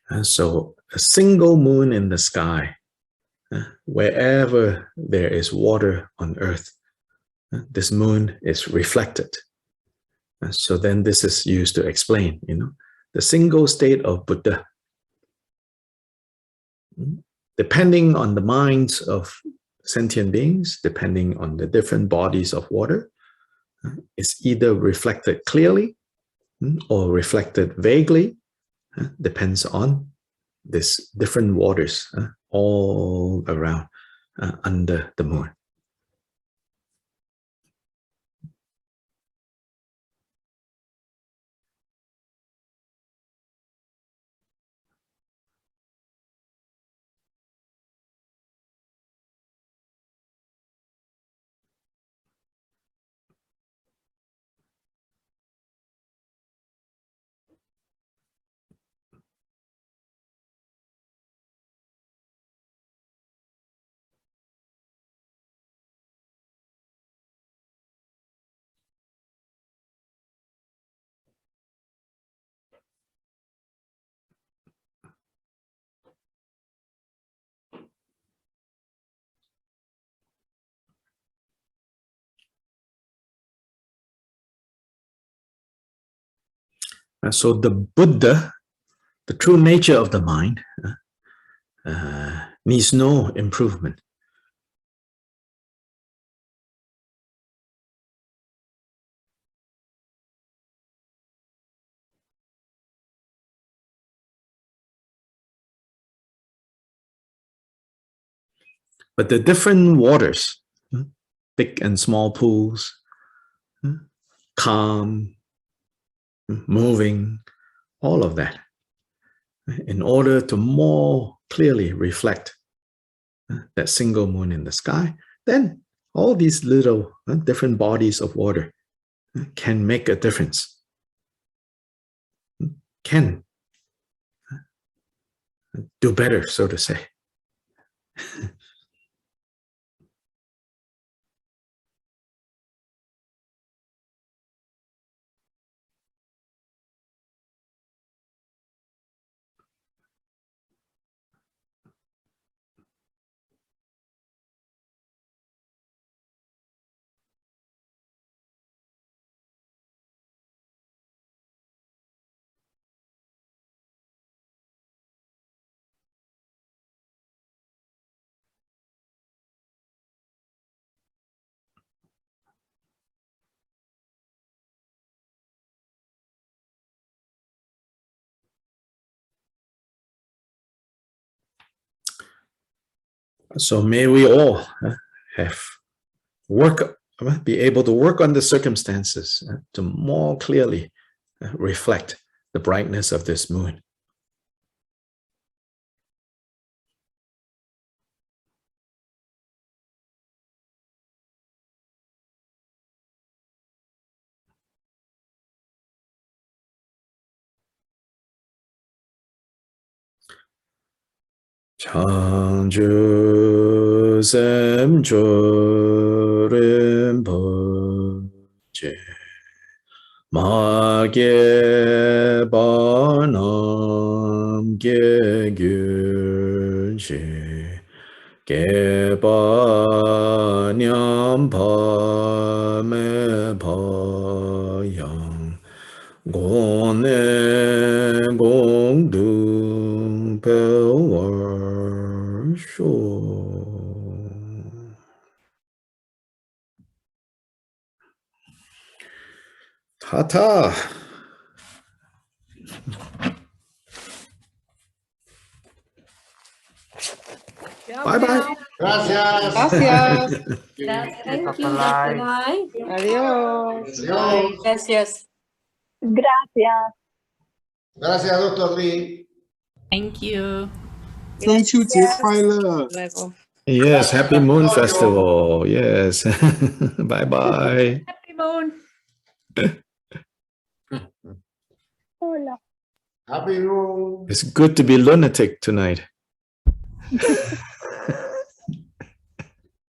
And so a single moon in the sky, wherever there is water on earth, this moon is reflected. So then this is used to explain, the single state of Buddha. Depending on the minds of sentient beings, depending on the different bodies of water, it's either reflected clearly or reflected vaguely depends on these different waters all around under the moon. So the Buddha, the true nature of the mind, needs no improvement. But the different waters, big and small pools, calm, moving, all of that, in order to more clearly reflect that single moon in the sky, then all these little different bodies of water can make a difference, can do better, so to say. So may we all be able to work on the circumstances to more clearly reflect the brightness of this moon. Changju Semcho Rinpoche Magye Barnam Ge Gyurje Ge Ba Nyam Pa Me Pa Yang Gone Gong Du Pel War Sho. Ta-ta. Bye-bye. Gracias. Gracias. Thank you. Bye. Adiós. Adiós. Gracias. Gracias. Gracias, Dr. Lee. Thank you. 中秋节快乐！ Luego. Yes, happy Moon Festival. Yes. Bye-bye. Happy Moon. Hola. Happy Moon. It's good to be lunatic tonight.